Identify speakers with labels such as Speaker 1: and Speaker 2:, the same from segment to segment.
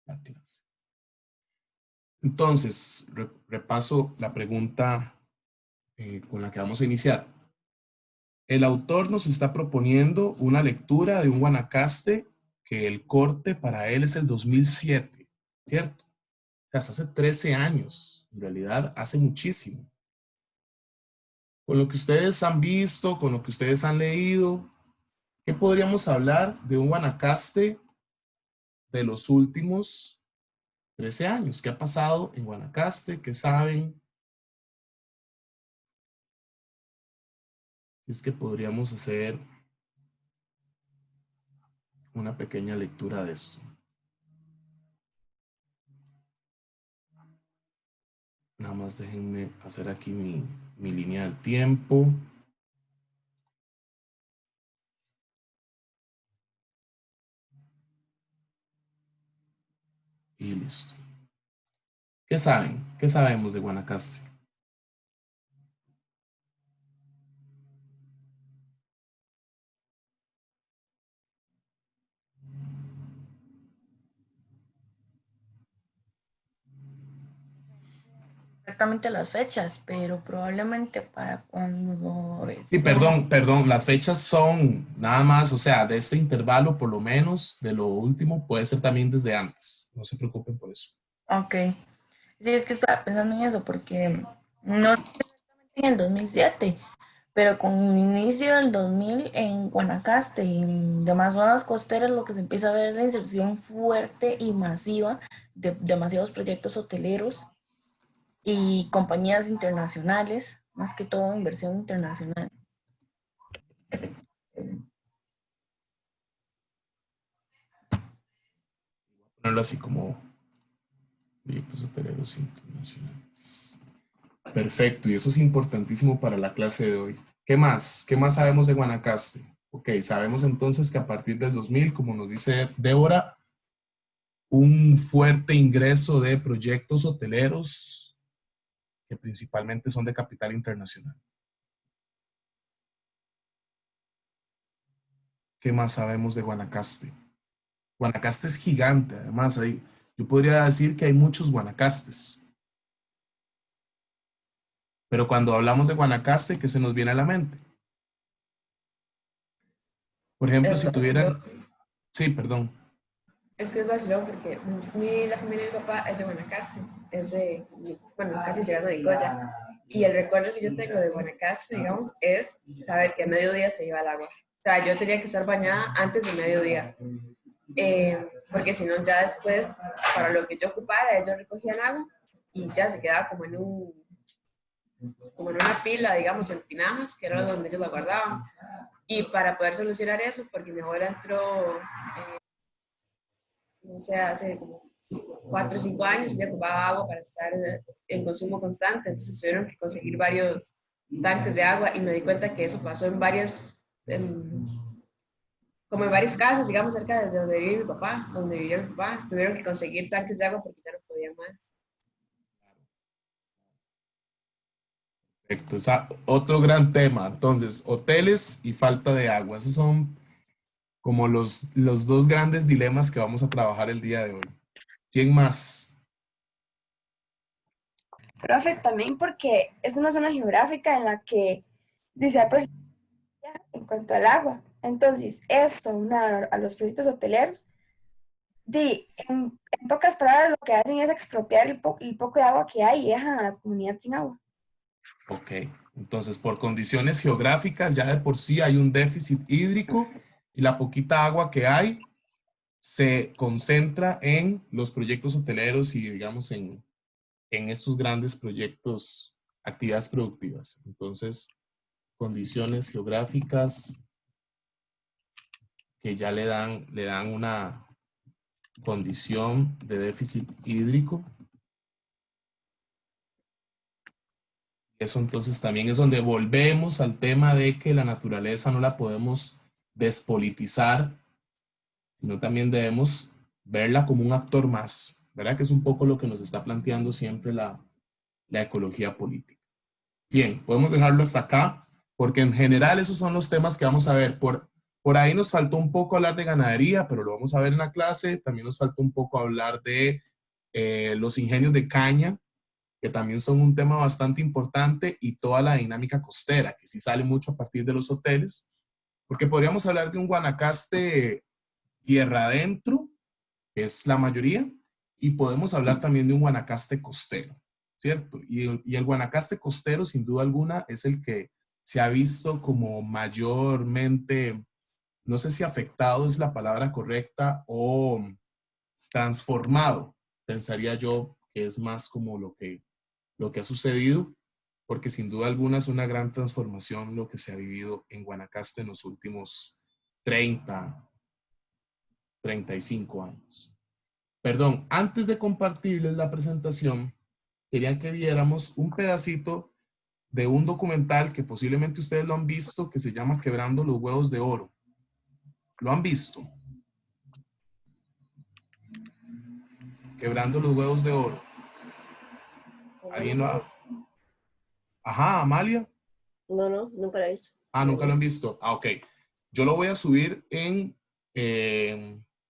Speaker 1: la clase. Entonces, repaso la pregunta con la que vamos a iniciar. El autor nos está proponiendo una lectura de un Guanacaste que el corte para él es el 2007, ¿cierto? O sea, hace 13 años, en realidad hace muchísimo. Con lo que ustedes han visto, con lo que ustedes han leído, ¿qué podríamos hablar de un Guanacaste de los últimos 13 años? ¿Qué ha pasado en Guanacaste? ¿Qué saben? Es que podríamos hacer una pequeña lectura de esto. Nada más déjenme hacer aquí mi línea del tiempo. Y listo. ¿Qué saben? ¿Qué sabemos de Guanacaste?
Speaker 2: Exactamente las fechas, pero probablemente para cuando
Speaker 1: Sí,
Speaker 2: sea.
Speaker 1: perdón, las fechas son nada más, o sea, de este intervalo por lo menos, de lo último, puede ser también desde antes. No se preocupen por eso.
Speaker 2: Ok. Sí, es que estaba pensando en eso porque no sé en el 2007, pero con el inicio del 2000 en Guanacaste y en demás zonas costeras lo que se empieza a ver es la inserción fuerte y masiva de demasiados proyectos hoteleros y compañías internacionales, más que todo inversión internacional.
Speaker 1: Ponerlo así como proyectos hoteleros internacionales. Perfecto, y eso es importantísimo para la clase de hoy. ¿Qué más? ¿Qué más sabemos de Guanacaste? Ok, sabemos entonces que a partir del 2000, como nos dice Débora, un fuerte ingreso de proyectos hoteleros que principalmente son de capital internacional. ¿Qué más sabemos de Guanacaste? Guanacaste es gigante, además, yo podría decir que hay muchos Guanacastes, pero cuando hablamos de Guanacaste, ¿qué se nos viene a la mente? Por ejemplo,
Speaker 3: Es
Speaker 1: si tuvieran,
Speaker 3: vacilón,
Speaker 1: sí, perdón,
Speaker 3: es que es vacilón porque la familia de mi papá es de Guanacaste, es de, bueno, casi llegando a Nicoya. Y el recuerdo que yo tengo de Guanacaste, digamos, es saber que a mediodía se iba al agua. O sea, yo tenía que estar bañada antes de mediodía, porque si no, ya después, para lo que yo ocupara, ellos recogían agua y ya se quedaba como en una pila, digamos, en tinajas, que era donde ellos la guardaban. Y para poder solucionar eso, porque mi abuela entró no sé, hace como 4 o 5 años, ella ocupaba agua para estar en consumo constante, entonces tuvieron que conseguir varios tanques de agua y me di cuenta que eso pasó en como en varias casas, digamos, cerca de donde vive mi papá, donde vivía mi papá, tuvieron que conseguir tanques de agua porque ya no podían más.
Speaker 1: perfecto, otro gran tema. Entonces, hoteles y falta de agua, esos son como los dos grandes dilemas que vamos a trabajar el día de hoy. ¿Quién más?
Speaker 4: Profe, también porque es una zona geográfica en la que dice en cuanto al agua. Entonces, esto, a los proyectos hoteleros, en pocas palabras, lo que hacen es expropiar el poco de agua que hay y dejan a la comunidad sin agua.
Speaker 1: Ok, entonces por condiciones geográficas ya de por sí hay un déficit hídrico y la poquita agua que hay se concentra en los proyectos hoteleros y digamos en estos grandes proyectos, actividades productivas. Entonces, condiciones geográficas que ya le dan una condición de déficit hídrico. Eso entonces también es donde volvemos al tema de que la naturaleza no la podemos despolitizar, sino también debemos verla como un actor más, ¿verdad? Que es un poco lo que nos está planteando siempre la ecología política. Bien, podemos dejarlo hasta acá, porque en general esos son los temas que vamos a ver. Por ahí nos faltó un poco hablar de ganadería, pero lo vamos a ver en la clase. También nos faltó un poco hablar de los ingenios de caña, que también son un tema bastante importante, y toda la dinámica costera, que sí sale mucho a partir de los hoteles, porque podríamos hablar de un Guanacaste tierra adentro, que es la mayoría, y podemos hablar también de un Guanacaste costero, ¿cierto? Y el Guanacaste costero, sin duda alguna, es el que se ha visto como mayormente, no sé si afectado es la palabra correcta, o transformado, pensaría yo que es más como lo que ha sucedido, porque sin duda alguna es una gran transformación lo que se ha vivido en Guanacaste en los últimos 35 años. Perdón, antes de compartirles la presentación, quería que viéramos un pedacito de un documental que posiblemente ustedes lo han visto, que se llama Quebrando los Huevos de Oro. ¿Lo han visto? Quebrando los Huevos de Oro. ¿Alguien lo ha... Ajá, Amalia.
Speaker 5: No, nunca la he visto.
Speaker 1: Ah, nunca lo han visto. Ah, ok. Yo lo voy a subir en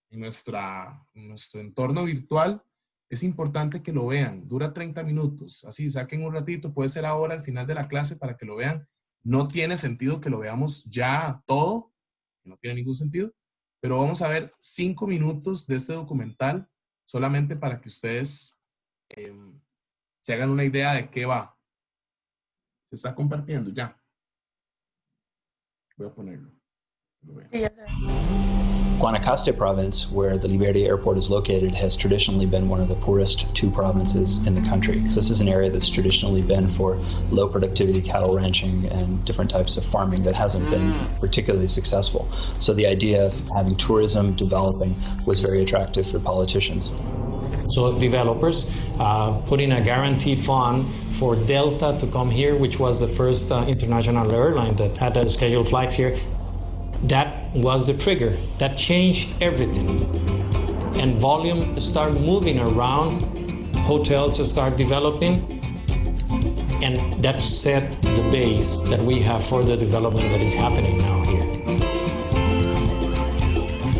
Speaker 1: nuestro entorno virtual. Es importante que lo vean. Dura 30 minutos. Así, saquen un ratito. Puede ser ahora al final de la clase para que lo vean. No tiene sentido que lo veamos ya todo. No tiene ningún sentido. Pero vamos a ver 5 minutos de este documental solamente para que ustedes se hagan una idea de qué va. Se está compartiendo ya. Voy a ponerlo.
Speaker 2: Sí, ya sé.
Speaker 6: Guanacaste province, where the Liberia airport is located, has traditionally been one of the poorest 2 provinces in the country. So this is an area that's traditionally been for low productivity cattle ranching and different types of farming that hasn't been particularly successful. So the idea of having tourism developing was very attractive for politicians.
Speaker 7: So developers put in a guarantee fund for Delta to come here, which was the first international airline that had a scheduled flight here. That was the trigger. That changed everything. And volume started moving around, hotels start developing, and that set the base that we have for the development that is happening now here.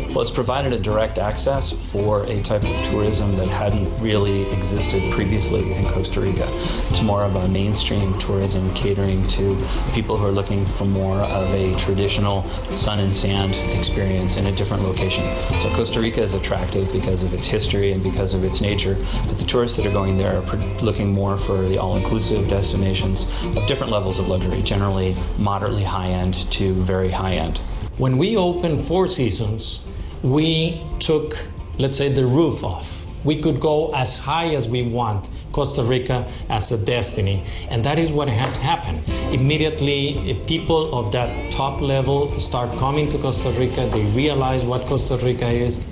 Speaker 6: Well, it's provided a direct access for a type of tourism that hadn't really existed previously in Costa Rica. It's more of a mainstream tourism catering to people who are looking for more of a traditional sun and sand experience in a different location. So Costa Rica is attractive because of its history and because of its nature, but the tourists that are going there are looking more for the all-inclusive destinations of different levels of luxury, generally moderately high-end to very high-end.
Speaker 7: When we opened Four Seasons, we took, let's say, the roof off. We could go as high as we want Costa Rica as a destiny, and that is what has happened. Immediately, people of that top level start coming to Costa Rica. They realize what Costa Rica is,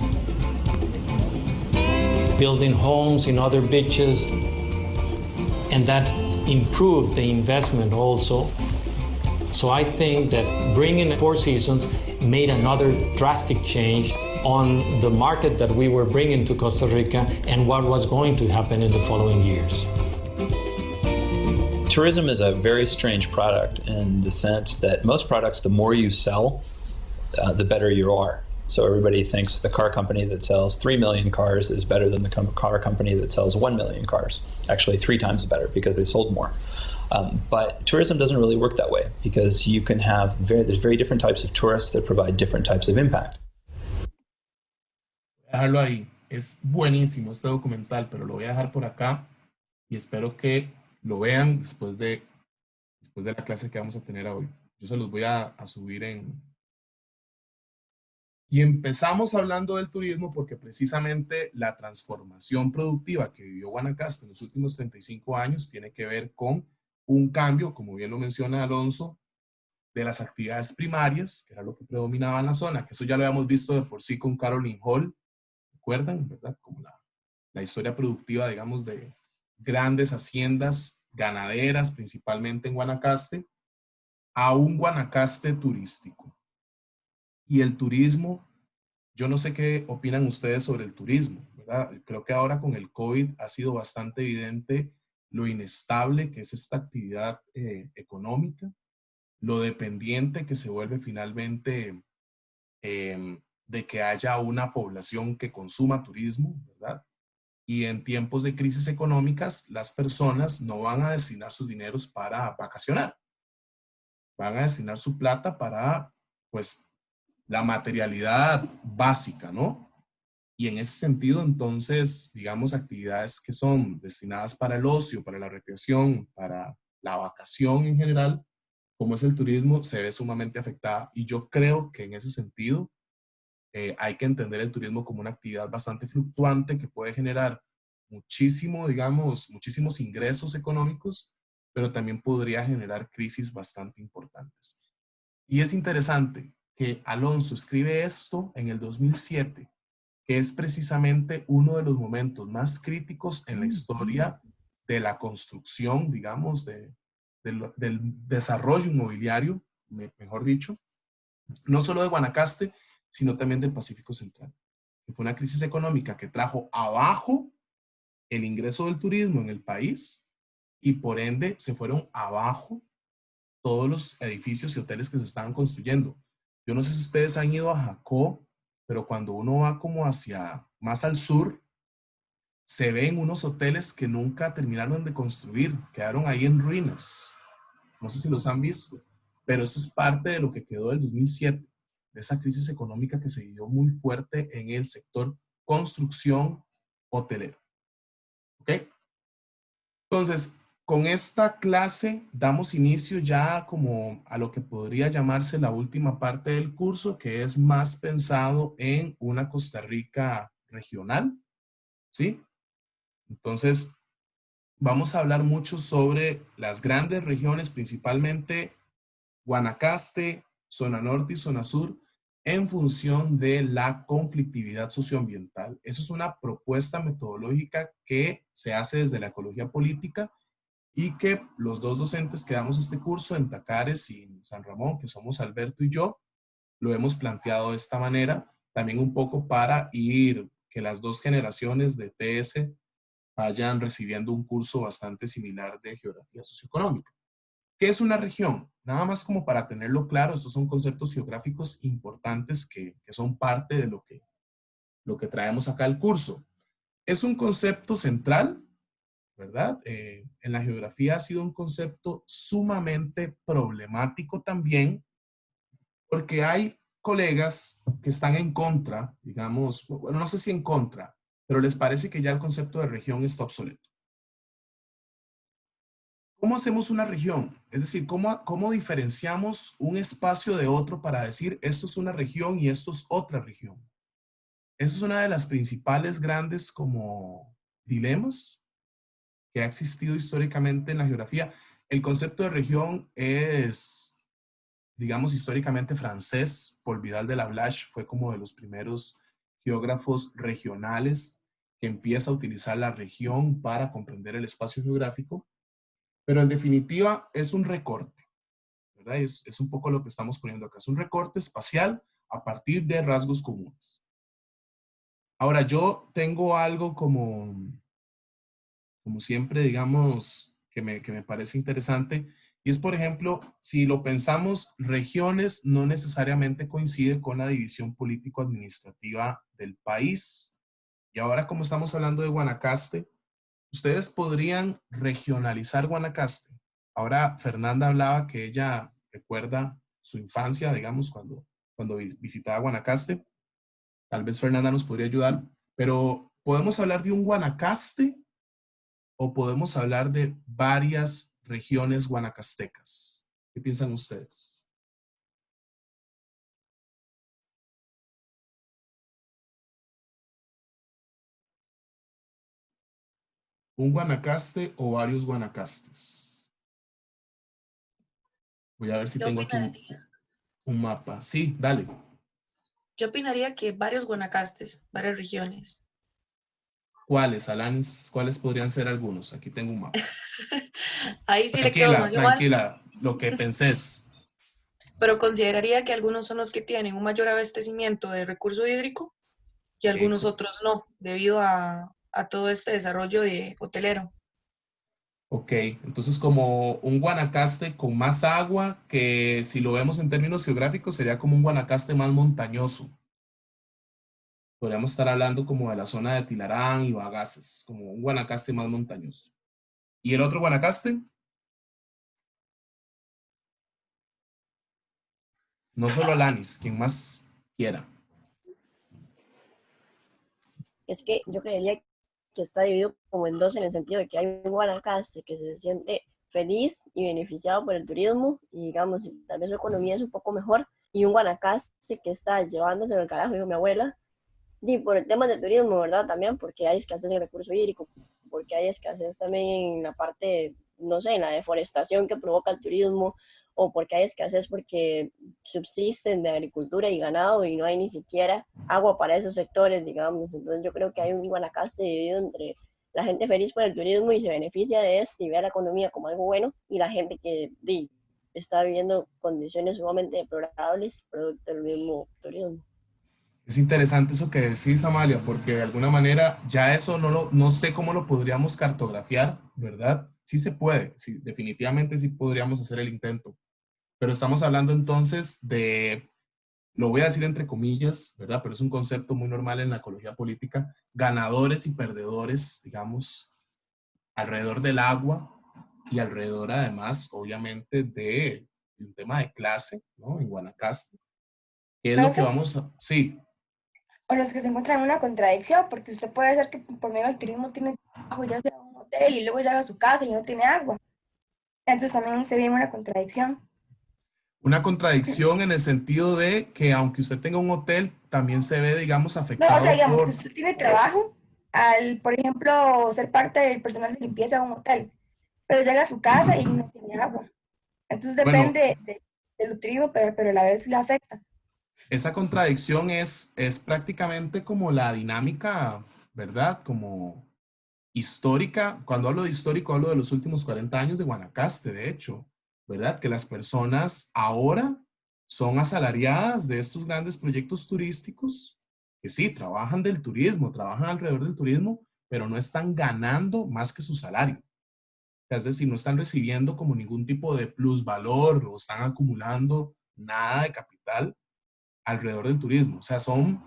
Speaker 7: building homes in other beaches, and that improved the investment also. So I think that bringing Four Seasons made another drastic change on the market that we were bringing to Costa Rica and what was going to happen in the following years.
Speaker 6: Tourism is a very strange product in the sense that most products, the more you sell, the better you are. So everybody thinks the car company that sells 3 million cars is better than the car company that sells 1 million cars. Actually 3 times better because they sold more. But tourism doesn't really work that way because you can have there's very different types of tourists that provide different types of impact.
Speaker 1: Voy a dejarlo ahí. Es buenísimo este documental, pero lo voy a dejar por acá y espero que lo vean después de la clase que vamos a tener hoy. Yo se los voy a subir Y empezamos hablando del turismo porque precisamente la transformación productiva que vivió Guanacaste en los últimos 35 años tiene que ver con un cambio, como bien lo menciona Alonso, de las actividades primarias, que era lo que predominaba en la zona, que eso ya lo habíamos visto de por sí con Caroline Hall, ¿recuerdan? ¿Verdad? Como la historia productiva, digamos, de grandes haciendas ganaderas, principalmente en Guanacaste, a un Guanacaste turístico. Y el turismo, yo no sé qué opinan ustedes sobre el turismo, ¿verdad? Creo que ahora con el COVID ha sido bastante evidente lo inestable que es esta actividad económica, lo dependiente que se vuelve finalmente de que haya una población que consuma turismo, ¿verdad? Y en tiempos de crisis económicas, las personas no van a destinar sus dineros para vacacionar. Van a destinar su plata para, pues, la materialidad básica, ¿no? Y en ese sentido, entonces, digamos, actividades que son destinadas para el ocio, para la recreación, para la vacación en general, como es el turismo, se ve sumamente afectada. Y yo creo que en ese sentido hay que entender el turismo como una actividad bastante fluctuante que puede generar muchísimo, digamos, muchísimos ingresos económicos, pero también podría generar crisis bastante importantes. Y es interesante que Alonso escribe esto en el 2007, que es precisamente uno de los momentos más críticos en la historia de la construcción, digamos, del desarrollo inmobiliario, mejor dicho, no solo de Guanacaste, sino también del Pacífico Central. Que fue una crisis económica que trajo abajo el ingreso del turismo en el país y por ende se fueron abajo todos los edificios y hoteles que se estaban construyendo. Yo no sé si ustedes han ido a Jacó, pero cuando uno va como hacia más al sur, se ven unos hoteles que nunca terminaron de construir, quedaron ahí en ruinas. No sé si los han visto, pero eso es parte de lo que quedó del 2007, de esa crisis económica que se dio muy fuerte en el sector construcción hotelero. ¿Ok? Entonces, con esta clase damos inicio ya como a lo que podría llamarse la última parte del curso, que es más pensado en una Costa Rica regional, ¿sí? Entonces, vamos a hablar mucho sobre las grandes regiones, principalmente Guanacaste, zona norte y zona sur, en función de la conflictividad socioambiental. Eso es una propuesta metodológica que se hace desde la ecología política y que los dos docentes que damos este curso en Tacares y en San Ramón, que somos Alberto y yo, lo hemos planteado de esta manera, también un poco para ir que las dos generaciones de TS vayan recibiendo un curso bastante similar de geografía socioeconómica. ¿Qué es una región? Nada más como para tenerlo claro, estos son conceptos geográficos importantes que son parte de lo que traemos acá al curso. Es un concepto central, ¿verdad? En la geografía ha sido un concepto sumamente problemático también, porque hay colegas que están en contra, digamos, bueno, no sé si en contra, pero les parece que ya el concepto de región está obsoleto. ¿Cómo hacemos una región? Es decir, ¿cómo diferenciamos un espacio de otro para decir esto es una región y esto es otra región? Eso es una de las principales grandes como dilemas que ha existido históricamente en la geografía. El concepto de región es, digamos, históricamente francés. Paul Vidal de Lablache fue como de los primeros geógrafos regionales que empieza a utilizar la región para comprender el espacio geográfico. Pero en definitiva es un recorte, ¿verdad? Es un poco lo que estamos poniendo acá. Es un recorte espacial a partir de rasgos comunes. Ahora, yo tengo algo como siempre, digamos, que me parece interesante. Y es, por ejemplo, si lo pensamos, regiones no necesariamente coincide con la división político-administrativa del país. Y ahora, como estamos hablando de Guanacaste, ustedes podrían regionalizar Guanacaste. Ahora Fernanda hablaba que ella recuerda su infancia, digamos, cuando visitaba Guanacaste. Tal vez Fernanda nos podría ayudar, pero ¿podemos hablar de un Guanacaste o podemos hablar de varias regiones guanacastecas? ¿Qué piensan ustedes? ¿Un Guanacaste o varios Guanacastes? Voy a ver si tengo aquí un mapa. Sí, dale.
Speaker 8: Yo opinaría que varios Guanacastes, varias regiones.
Speaker 1: ¿Cuáles, Alanis? ¿Cuáles podrían ser algunos? Aquí tengo un mapa.
Speaker 8: Ahí sí le quedó más igual,
Speaker 1: Tranquila, lo que pensés.
Speaker 8: pero consideraría que algunos son los que tienen un mayor abastecimiento de recurso hídrico y algunos otros no, debido a todo este desarrollo de hotelero.
Speaker 1: Ok, entonces como un Guanacaste con más agua, que si lo vemos en términos geográficos sería como un Guanacaste más montañoso. Podríamos estar hablando como de la zona de Tilarán y Bagaces, como un Guanacaste más montañoso. ¿Y el otro Guanacaste? No solo Alanis, quien más quiera.
Speaker 5: Es que yo creería que está dividido como en dos en el sentido de que hay un Guanacaste que se siente feliz y beneficiado por el turismo y digamos, tal vez su economía es un poco mejor y un Guanacaste que está llevándose el carajo, dijo mi abuela, y por el tema del turismo, ¿verdad? También porque hay escasez de recurso hídrico, porque hay escasez también en la parte, no sé, en la deforestación que provoca el turismo, o porque hay escasez porque subsisten de agricultura y ganado y no hay ni siquiera agua para esos sectores, digamos. Entonces yo creo que hay un Guanacaste dividido entre la gente feliz por el turismo y se beneficia de este y ve a la economía como algo bueno, y la gente que está viviendo condiciones sumamente deplorables producto del mismo turismo.
Speaker 1: Es interesante eso que decís, Amalia, porque de alguna manera ya eso no sé cómo lo podríamos cartografiar, ¿verdad? Sí se puede, sí, definitivamente sí podríamos hacer el intento, pero estamos hablando entonces de, lo voy a decir entre comillas, ¿verdad? Pero es un concepto muy normal en la ecología política, ganadores y perdedores, digamos, alrededor del agua y alrededor además, obviamente, de un tema de clase, ¿no? En Guanacaste. ¿Qué es lo que
Speaker 4: Profe,
Speaker 1: vamos a...? Sí,
Speaker 4: o los que se encuentran en una contradicción, porque usted puede ser que por medio del turismo tiene trabajo, ya sea un hotel, y luego llega a su casa y no tiene agua. Entonces también se vive una contradicción.
Speaker 1: una contradicción en el sentido de que aunque usted tenga un hotel, también se ve, digamos,
Speaker 4: No, o sea,
Speaker 1: afectado
Speaker 4: digamos que
Speaker 1: por...
Speaker 4: usted tiene trabajo al, por ejemplo, ser parte del personal de limpieza de un hotel, pero llega a su casa y no tiene agua. Entonces
Speaker 1: Bueno,
Speaker 4: depende del nutrido, pero a la vez le afecta.
Speaker 1: esa contradicción es prácticamente como la dinámica, ¿verdad? Como histórica. Cuando hablo de histórico, hablo de los últimos 40 años de Guanacaste, de hecho, ¿verdad? Que las personas ahora son asalariadas de estos grandes proyectos turísticos, que sí, trabajan del turismo, trabajan alrededor del turismo, pero no están ganando más que su salario. Es decir, no están recibiendo como ningún tipo de plusvalor o están acumulando nada de capital alrededor del turismo. O sea, son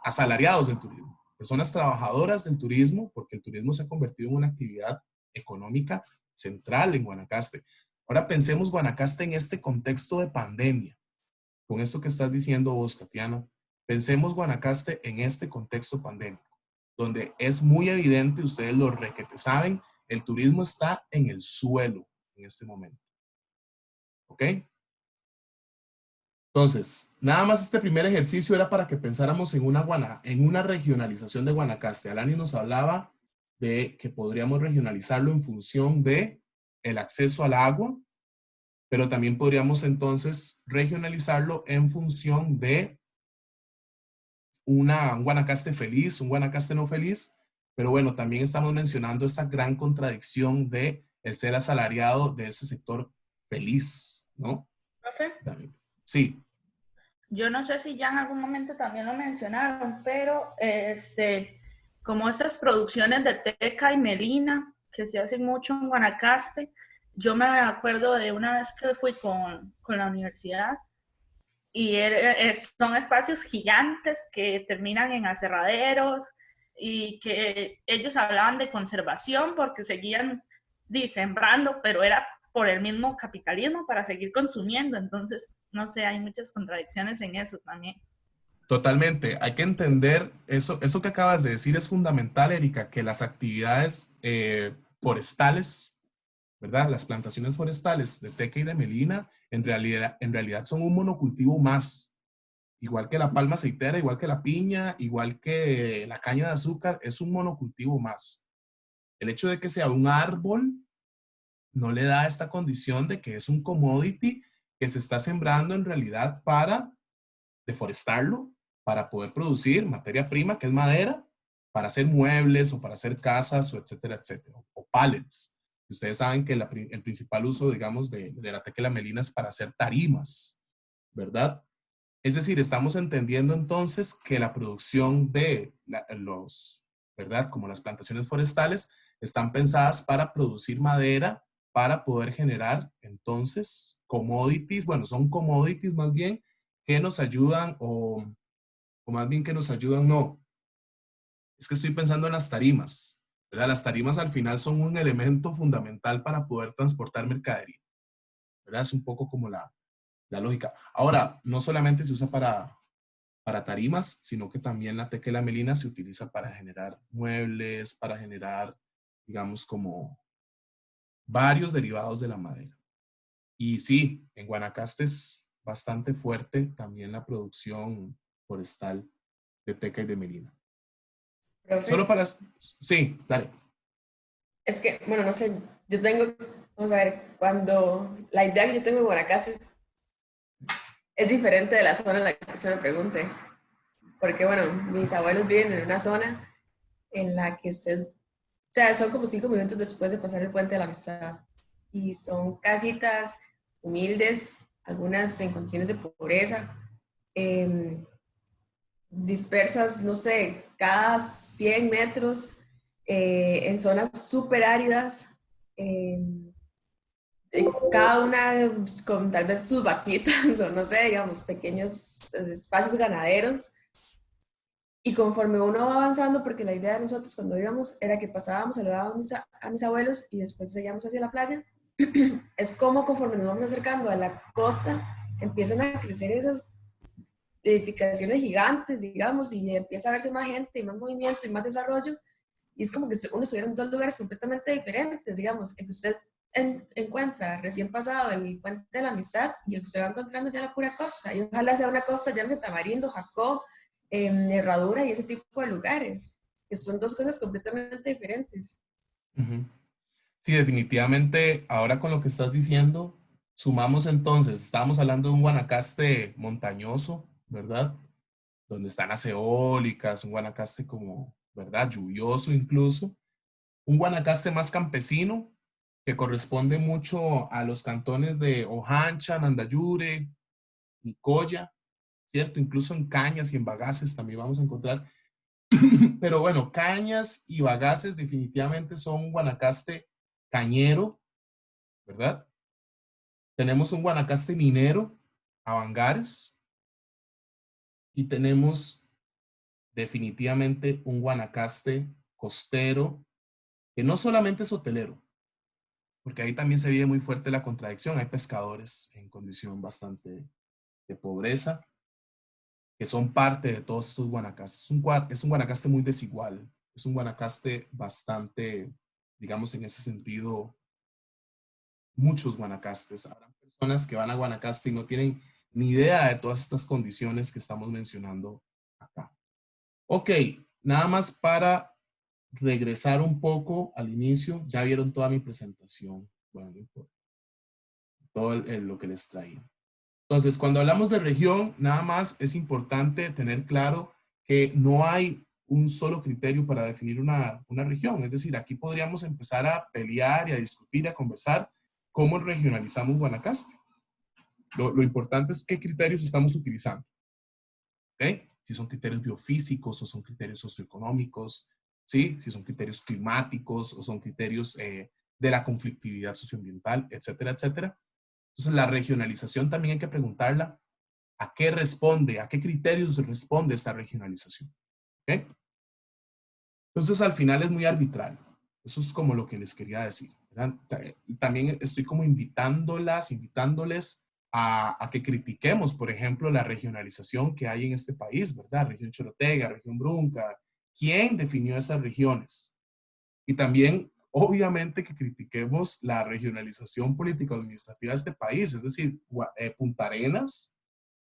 Speaker 1: asalariados del turismo, personas trabajadoras del turismo, porque el turismo se ha convertido en una actividad económica central en Guanacaste. Ahora pensemos Guanacaste en este contexto de pandemia, con esto que estás diciendo vos, Tatiana. Pensemos Guanacaste en este contexto pandémico, donde es muy evidente, ustedes lo requete saben, el turismo está en el suelo en este momento. ¿Ok? Entonces, nada más este primer ejercicio era para que pensáramos en una regionalización de Guanacaste. Alani nos hablaba de que podríamos regionalizarlo en función de el acceso al agua, pero también podríamos entonces regionalizarlo en función de un Guanacaste feliz, un Guanacaste no feliz, pero bueno, también estamos mencionando esa gran contradicción de el ser asalariado de ese sector feliz, ¿no?
Speaker 2: Profe,
Speaker 1: Sí.
Speaker 2: yo no sé si ya en algún momento también lo mencionaron, pero como estas producciones de Teca y Melina, que se hacen mucho en Guanacaste, yo me acuerdo de una vez que fui con la universidad y son espacios gigantes que terminan en aserraderos y que ellos hablaban de conservación porque seguían sembrando, pero era por el mismo capitalismo para seguir consumiendo. Entonces, no sé, hay muchas contradicciones en eso también.
Speaker 1: Totalmente, hay que entender eso que acabas de decir es fundamental, Erika, que las actividades forestales, ¿verdad? Las plantaciones forestales de teca y de melina, en realidad son un monocultivo más, igual que la palma aceitera, igual que la piña, igual que la caña de azúcar, es un monocultivo más. El hecho de que sea un árbol no le da esta condición de que es un commodity que se está sembrando en realidad para deforestarlo, para poder producir materia prima, que es madera, para hacer muebles o para hacer casas o etcétera, etcétera, o pallets. Ustedes saben que el principal uso, digamos, de la teca y la melina es para hacer tarimas, ¿verdad? Es decir, estamos entendiendo entonces que la producción de ¿verdad? Como las plantaciones forestales están pensadas para producir madera, para poder generar entonces commodities, bueno, son commodities más bien que nos ayudan, o más bien que nos ayudan, no, es que estoy pensando en las tarimas, ¿verdad? Las tarimas al final son un elemento fundamental para poder transportar mercadería, ¿verdad? Es un poco como la lógica. Ahora, no solamente se usa para tarimas, sino que también la teca y la melina se utiliza para generar muebles, para generar, digamos, como varios derivados de la madera. Y sí, en Guanacaste es bastante fuerte también la producción forestal de teca y de melina.
Speaker 3: Profe,
Speaker 1: Solo para... Sí, dale.
Speaker 3: es que, bueno, no sé, yo tengo, vamos a ver, cuando la idea que yo tengo de Guanacaste es diferente de la zona en la que usted me pregunte. Porque, bueno, mis abuelos viven en una zona en la que usted, o sea, son como 5 minutos después de pasar el puente de la Amistad. Y son casitas humildes, algunas en condiciones de pobreza, eh, dispersas, no sé, cada 100 metros, en zonas súper áridas, eh, cada una pues, con tal vez sus vaquitas o no sé, digamos, pequeños espacios ganaderos. Y conforme uno va avanzando, porque la idea de nosotros cuando íbamos era que pasábamos, saludábamos a mis abuelos y después seguíamos hacia la playa, es como conforme nos vamos acercando a la costa, empiezan a crecer esas edificaciones gigantes, digamos, y empieza a verse más gente y más movimiento y más desarrollo. Y es como que uno estuviera en dos lugares completamente diferentes, digamos, el que usted encuentra recién pasado el puente de la Amistad y el que usted va encontrando ya la pura costa. Y ojalá sea una costa, ya no sé, Tamarindo, Jacó, Herradura y ese tipo de lugares, que son dos cosas completamente diferentes.
Speaker 1: Uh-huh. Sí, definitivamente, ahora con lo que estás diciendo, sumamos entonces, estábamos hablando de un Guanacaste montañoso, ¿verdad? Donde están las eólicas, un Guanacaste como, ¿verdad? Lluvioso incluso. Un Guanacaste más campesino, que corresponde mucho a los cantones de Ojancha, Nandayure, Nicoya, ¿cierto? Incluso en Cañas y en Bagaces también vamos a encontrar. Pero bueno, Cañas y Bagaces definitivamente son un Guanacaste cañero, ¿verdad? Tenemos un Guanacaste minero, Avangares, y tenemos definitivamente un Guanacaste costero, que no solamente es hotelero, porque ahí también se vive muy fuerte la contradicción. Hay pescadores en condición bastante de pobreza, que son parte de todos estos Guanacastes. Es un Guanacaste muy desigual, es un Guanacaste bastante, digamos en ese sentido, muchos Guanacastes. Habrá personas que van a Guanacaste y no tienen ni idea de todas estas condiciones que estamos mencionando acá. Ok, nada más para regresar un poco al inicio, ya vieron toda mi presentación, bueno, no importa, todo lo que les traía. Entonces, cuando hablamos de región, nada más es importante tener claro que no hay un solo criterio para definir una región. Es decir, aquí podríamos empezar a pelear y a discutir y a conversar cómo regionalizamos Guanacaste. Lo importante es qué criterios estamos utilizando. ¿Okay? Si son criterios biofísicos o son criterios socioeconómicos, ¿sí? Si son criterios climáticos o son criterios de la conflictividad socioambiental, etcétera, etcétera. Entonces, la regionalización también hay que preguntarla a qué responde, a qué criterios responde esta regionalización. ¿Okay? Entonces, al final es muy arbitrario. Eso es como lo que les quería decir, ¿verdad? También estoy como invitándoles a que critiquemos, por ejemplo, la regionalización que hay en este país, ¿verdad? Región Chorotega, región Brunca. ¿Quién definió esas regiones? Y también, obviamente, que critiquemos la regionalización político-administrativa de este país. Es decir, Punta Arenas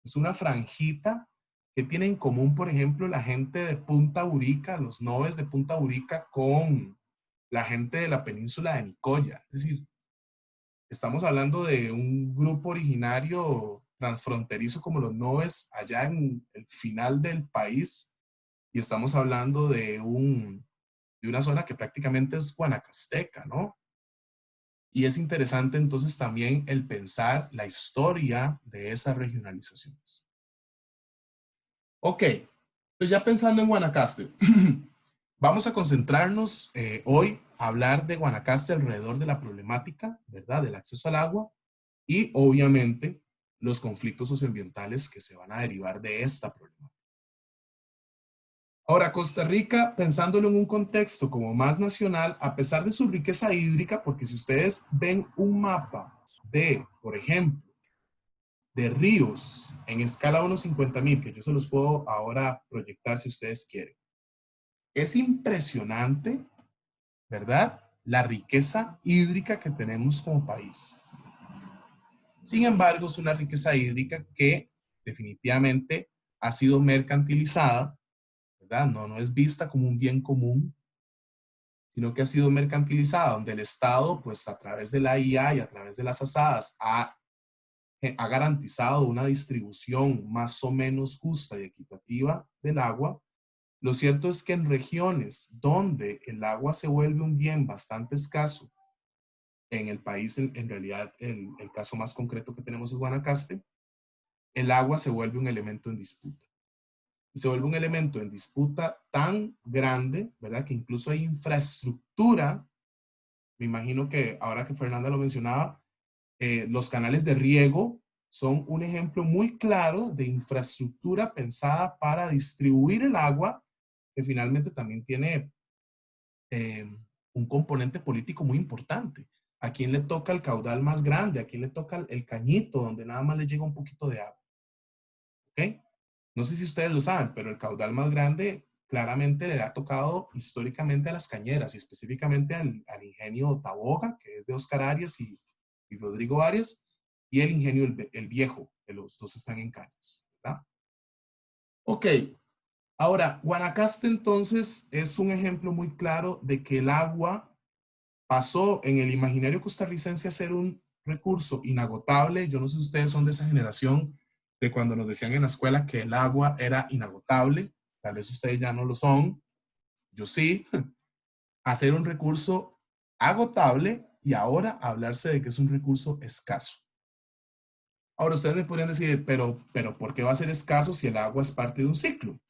Speaker 1: es una franjita que tiene en común, por ejemplo, la gente de Punta Urica, los noves de Punta Urica con la gente de la península de Nicoya. Es decir, estamos hablando de un grupo originario transfronterizo como los noves allá en el final del país y estamos hablando de una zona que prácticamente es guanacasteca, ¿no? Y es interesante entonces también el pensar la historia de esas regionalizaciones. Ok, pues ya pensando en Guanacaste, vamos a concentrarnos hoy hablar de Guanacaste alrededor de la problemática, ¿verdad?, del acceso al agua y obviamente los conflictos socioambientales que se van a derivar de esta problemática. Ahora, Costa Rica, pensándolo en un contexto como más nacional, a pesar de su riqueza hídrica, porque si ustedes ven un mapa de, por ejemplo, de ríos en escala 1:50,000, que yo se los puedo ahora proyectar si ustedes quieren, es impresionante, ¿verdad?, la riqueza hídrica que tenemos como país. Sin embargo, es una riqueza hídrica que definitivamente ha sido mercantilizada, ¿verdad? No es vista como un bien común, sino que ha sido mercantilizada, donde el Estado, pues a través de la IA y a través de las asadas, ha garantizado una distribución más o menos justa y equitativa del agua. Lo cierto es que en regiones donde el agua se vuelve un bien bastante escaso, en el país, en realidad, el caso más concreto que tenemos es Guanacaste, el agua se vuelve un elemento en disputa. Y se vuelve un elemento en disputa tan grande, ¿verdad?, que incluso hay infraestructura. Me imagino que ahora que Fernanda lo mencionaba, los canales de riego son un ejemplo muy claro de infraestructura pensada para distribuir el agua, que finalmente también tiene un componente político muy importante. ¿A quién le toca el caudal más grande? ¿A quién le toca el cañito donde nada más le llega un poquito de agua? ¿Ok? No sé si ustedes lo saben, pero el caudal más grande claramente le ha tocado históricamente a las cañeras y específicamente al ingenio Taboga, que es de Oscar Arias y Rodrigo Arias, y el ingenio el Viejo, que los dos están en Cañas, ¿verdad? Ok, ahora, Guanacaste entonces es un ejemplo muy claro de que el agua pasó en el imaginario costarricense a ser un recurso inagotable. Yo no sé si ustedes son de esa generación de cuando nos decían en la escuela que el agua era inagotable. Tal vez ustedes ya no lo son. Yo sí. A ser un recurso agotable y ahora hablarse de que es un recurso escaso. Ahora ustedes me podrían decir, pero ¿por qué va a ser escaso si el agua es parte de un ciclo?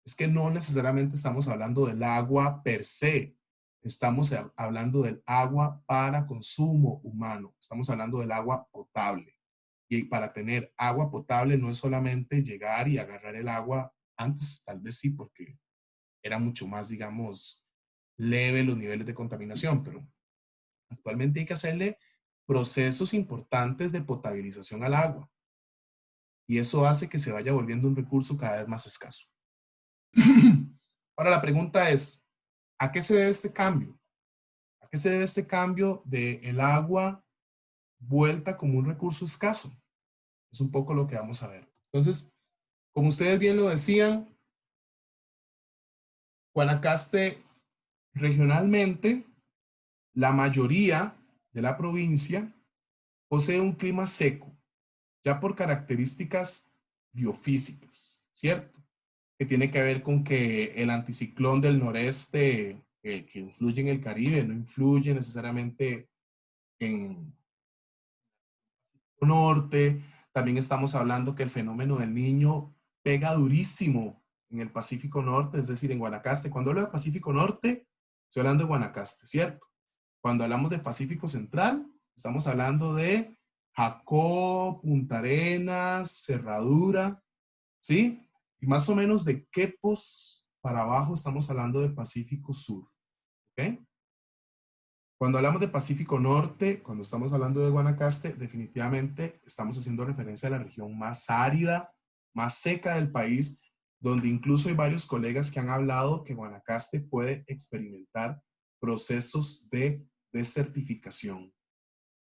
Speaker 1: Es que no necesariamente estamos hablando del agua per se. Estamos hablando del agua para consumo humano. Estamos hablando del agua potable. Y para tener agua potable no es solamente llegar y agarrar el agua. Antes tal vez sí, porque era mucho más, digamos, leve los niveles de contaminación, pero actualmente hay que hacerle procesos importantes de potabilización al agua. Y eso hace que se vaya volviendo un recurso cada vez más escaso. Ahora la pregunta es, ¿a qué se debe este cambio? ¿A qué se debe este cambio de el agua vuelta como un recurso escaso? Es un poco lo que vamos a ver. Entonces, como ustedes bien lo decían, Guanacaste regionalmente, la mayoría de la provincia posee un clima seco, ya por características biofísicas, ¿cierto? Que tiene que ver con que el anticiclón del noreste que influye en el Caribe no influye necesariamente en el norte. También estamos hablando que el fenómeno del Niño pega durísimo en el Pacífico Norte, es decir, en Guanacaste. Cuando hablo de Pacífico Norte, estoy hablando de Guanacaste, ¿cierto? Cuando hablamos de Pacífico Central, estamos hablando de Jacó, Punta Arenas, Cerradura, ¿sí? Y más o menos de Quepos para abajo estamos hablando de Pacífico Sur, ¿ok? Cuando hablamos de Pacífico Norte, cuando estamos hablando de Guanacaste, definitivamente estamos haciendo referencia a la región más árida, más seca del país, donde incluso hay varios colegas que han hablado que Guanacaste puede experimentar procesos de desertificación.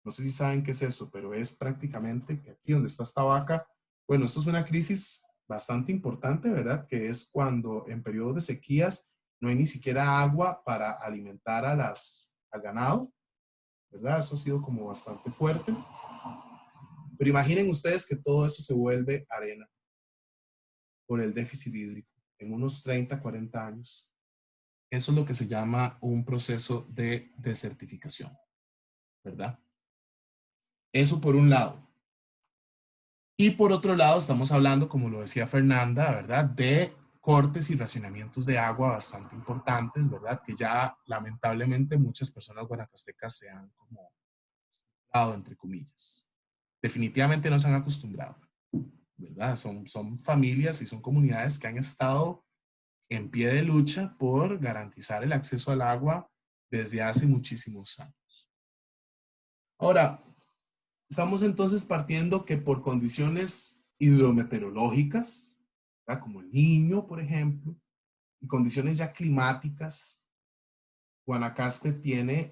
Speaker 1: No sé si saben qué es eso, pero es prácticamente que aquí donde está esta vaca, bueno, esto es una crisis bastante importante, ¿verdad? Que es cuando en periodos de sequías no hay ni siquiera agua para alimentar al ganado, ¿verdad? Eso ha sido como bastante fuerte. Pero imaginen ustedes que todo eso se vuelve arena por el déficit hídrico en unos 30, 40 años. Eso es lo que se llama un proceso de desertificación, ¿verdad? Eso por un lado. Y por otro lado, estamos hablando, como lo decía Fernanda, ¿verdad?, de cortes y racionamientos de agua bastante importantes, ¿verdad? Que ya lamentablemente muchas personas guanacastecas se han como acostumbrado, entre comillas. Definitivamente no se han acostumbrado, ¿verdad? Son familias y son comunidades que han estado en pie de lucha por garantizar el acceso al agua desde hace muchísimos años. Ahora, estamos entonces partiendo que por condiciones hidrometeorológicas, ¿verdad? Como el Niño, por ejemplo, y condiciones ya climáticas, Guanacaste tiene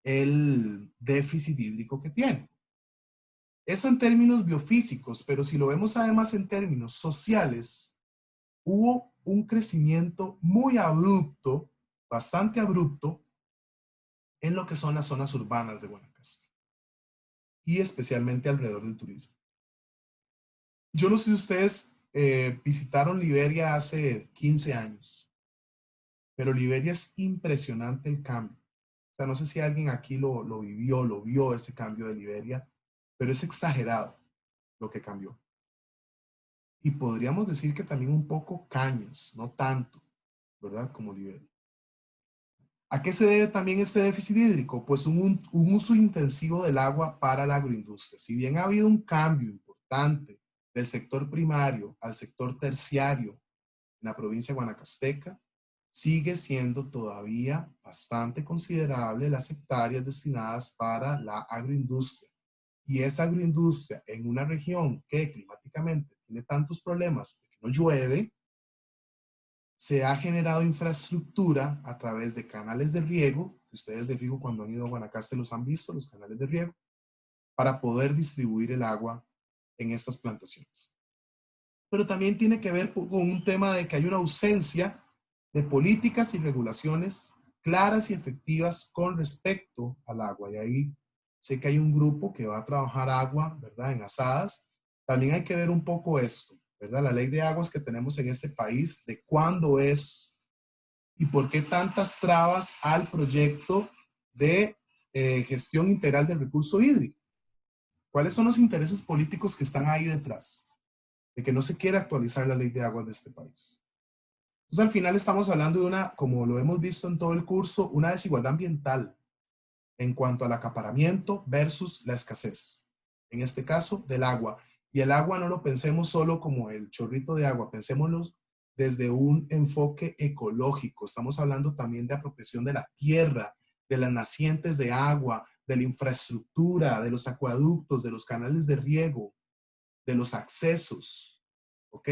Speaker 1: el déficit hídrico que tiene. Eso en términos biofísicos, pero si lo vemos además en términos sociales, hubo un crecimiento muy abrupto, bastante abrupto, en lo que son las zonas urbanas de Guanacaste y especialmente alrededor del turismo. Yo no sé si ustedes visitaron Liberia hace 15 años, pero Liberia es impresionante el cambio. O sea, no sé si alguien aquí lo vivió, lo vio ese cambio de Liberia, pero es exagerado lo que cambió. Y podríamos decir que también un poco Cañas, no tanto, ¿verdad? Como Liberia. ¿A qué se debe también este déficit hídrico? Pues un uso intensivo del agua para la agroindustria. Si bien ha habido un cambio importante del sector primario al sector terciario en la provincia de Guanacasteca, sigue siendo todavía bastante considerable las hectáreas destinadas para la agroindustria. Y esa agroindustria en una región que climáticamente tiene tantos problemas de que no llueve, se ha generado infraestructura a través de canales de riego, que ustedes de fijo cuando han ido a Guanacaste los han visto, los canales de riego, para poder distribuir el agua en estas plantaciones. Pero también tiene que ver con un tema de que hay una ausencia de políticas y regulaciones claras y efectivas con respecto al agua. Y ahí sé que hay un grupo que va a trabajar agua, ¿verdad? En asadas. También hay que ver un poco esto, ¿verdad? La ley de aguas que tenemos en este país, de cuándo es y por qué tantas trabas al proyecto de gestión integral del recurso hídrico. ¿Cuáles son los intereses políticos que están ahí detrás de que no se quiere actualizar la ley de aguas de este país? Entonces, al final estamos hablando de una, como lo hemos visto en todo el curso, una desigualdad ambiental en cuanto al acaparamiento versus la escasez. En este caso, del agua. Y el agua no lo pensemos solo como el chorrito de agua, pensémoslo desde un enfoque ecológico. Estamos hablando también de apropiación de la tierra, de las nacientes de agua, de la infraestructura, de los acueductos, de los canales de riego, de los accesos. ¿Ok?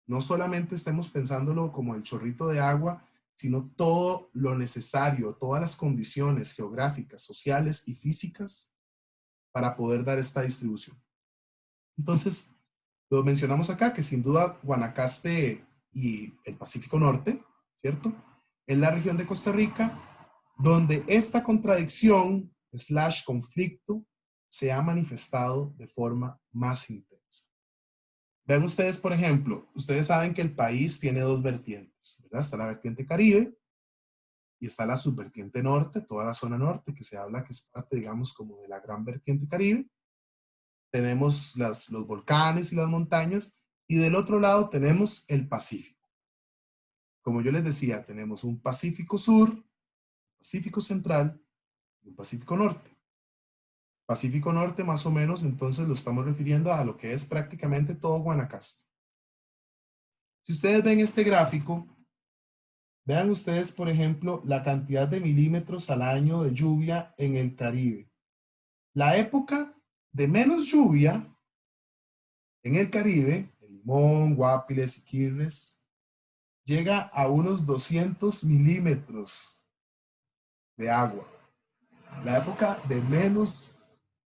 Speaker 1: No solamente estemos pensándolo como el chorrito de agua, sino todo lo necesario, todas las condiciones geográficas, sociales y físicas para poder dar esta distribución. Entonces, lo mencionamos acá, que sin duda Guanacaste y el Pacífico Norte, ¿cierto? Es la región de Costa Rica donde esta contradicción / conflicto se ha manifestado de forma más intensa. Vean ustedes, por ejemplo, ustedes saben que el país tiene dos vertientes, ¿verdad? Está la vertiente Caribe y está la subvertiente norte, toda la zona norte, que se habla que es parte, digamos, como de la gran vertiente Caribe. Tenemos los volcanes y las montañas, y del otro lado tenemos el Pacífico. Como yo les decía, tenemos un Pacífico Sur, Pacífico Central y un Pacífico Norte. Pacífico Norte, más o menos, entonces lo estamos refiriendo a lo que es prácticamente todo Guanacaste. Si ustedes ven este gráfico, vean ustedes, por ejemplo, la cantidad de milímetros al año de lluvia en el Caribe. La época de menos lluvia en el Caribe, en Limón, Guapiles y Quirres, llega a unos 200 milímetros de agua. La época de menos,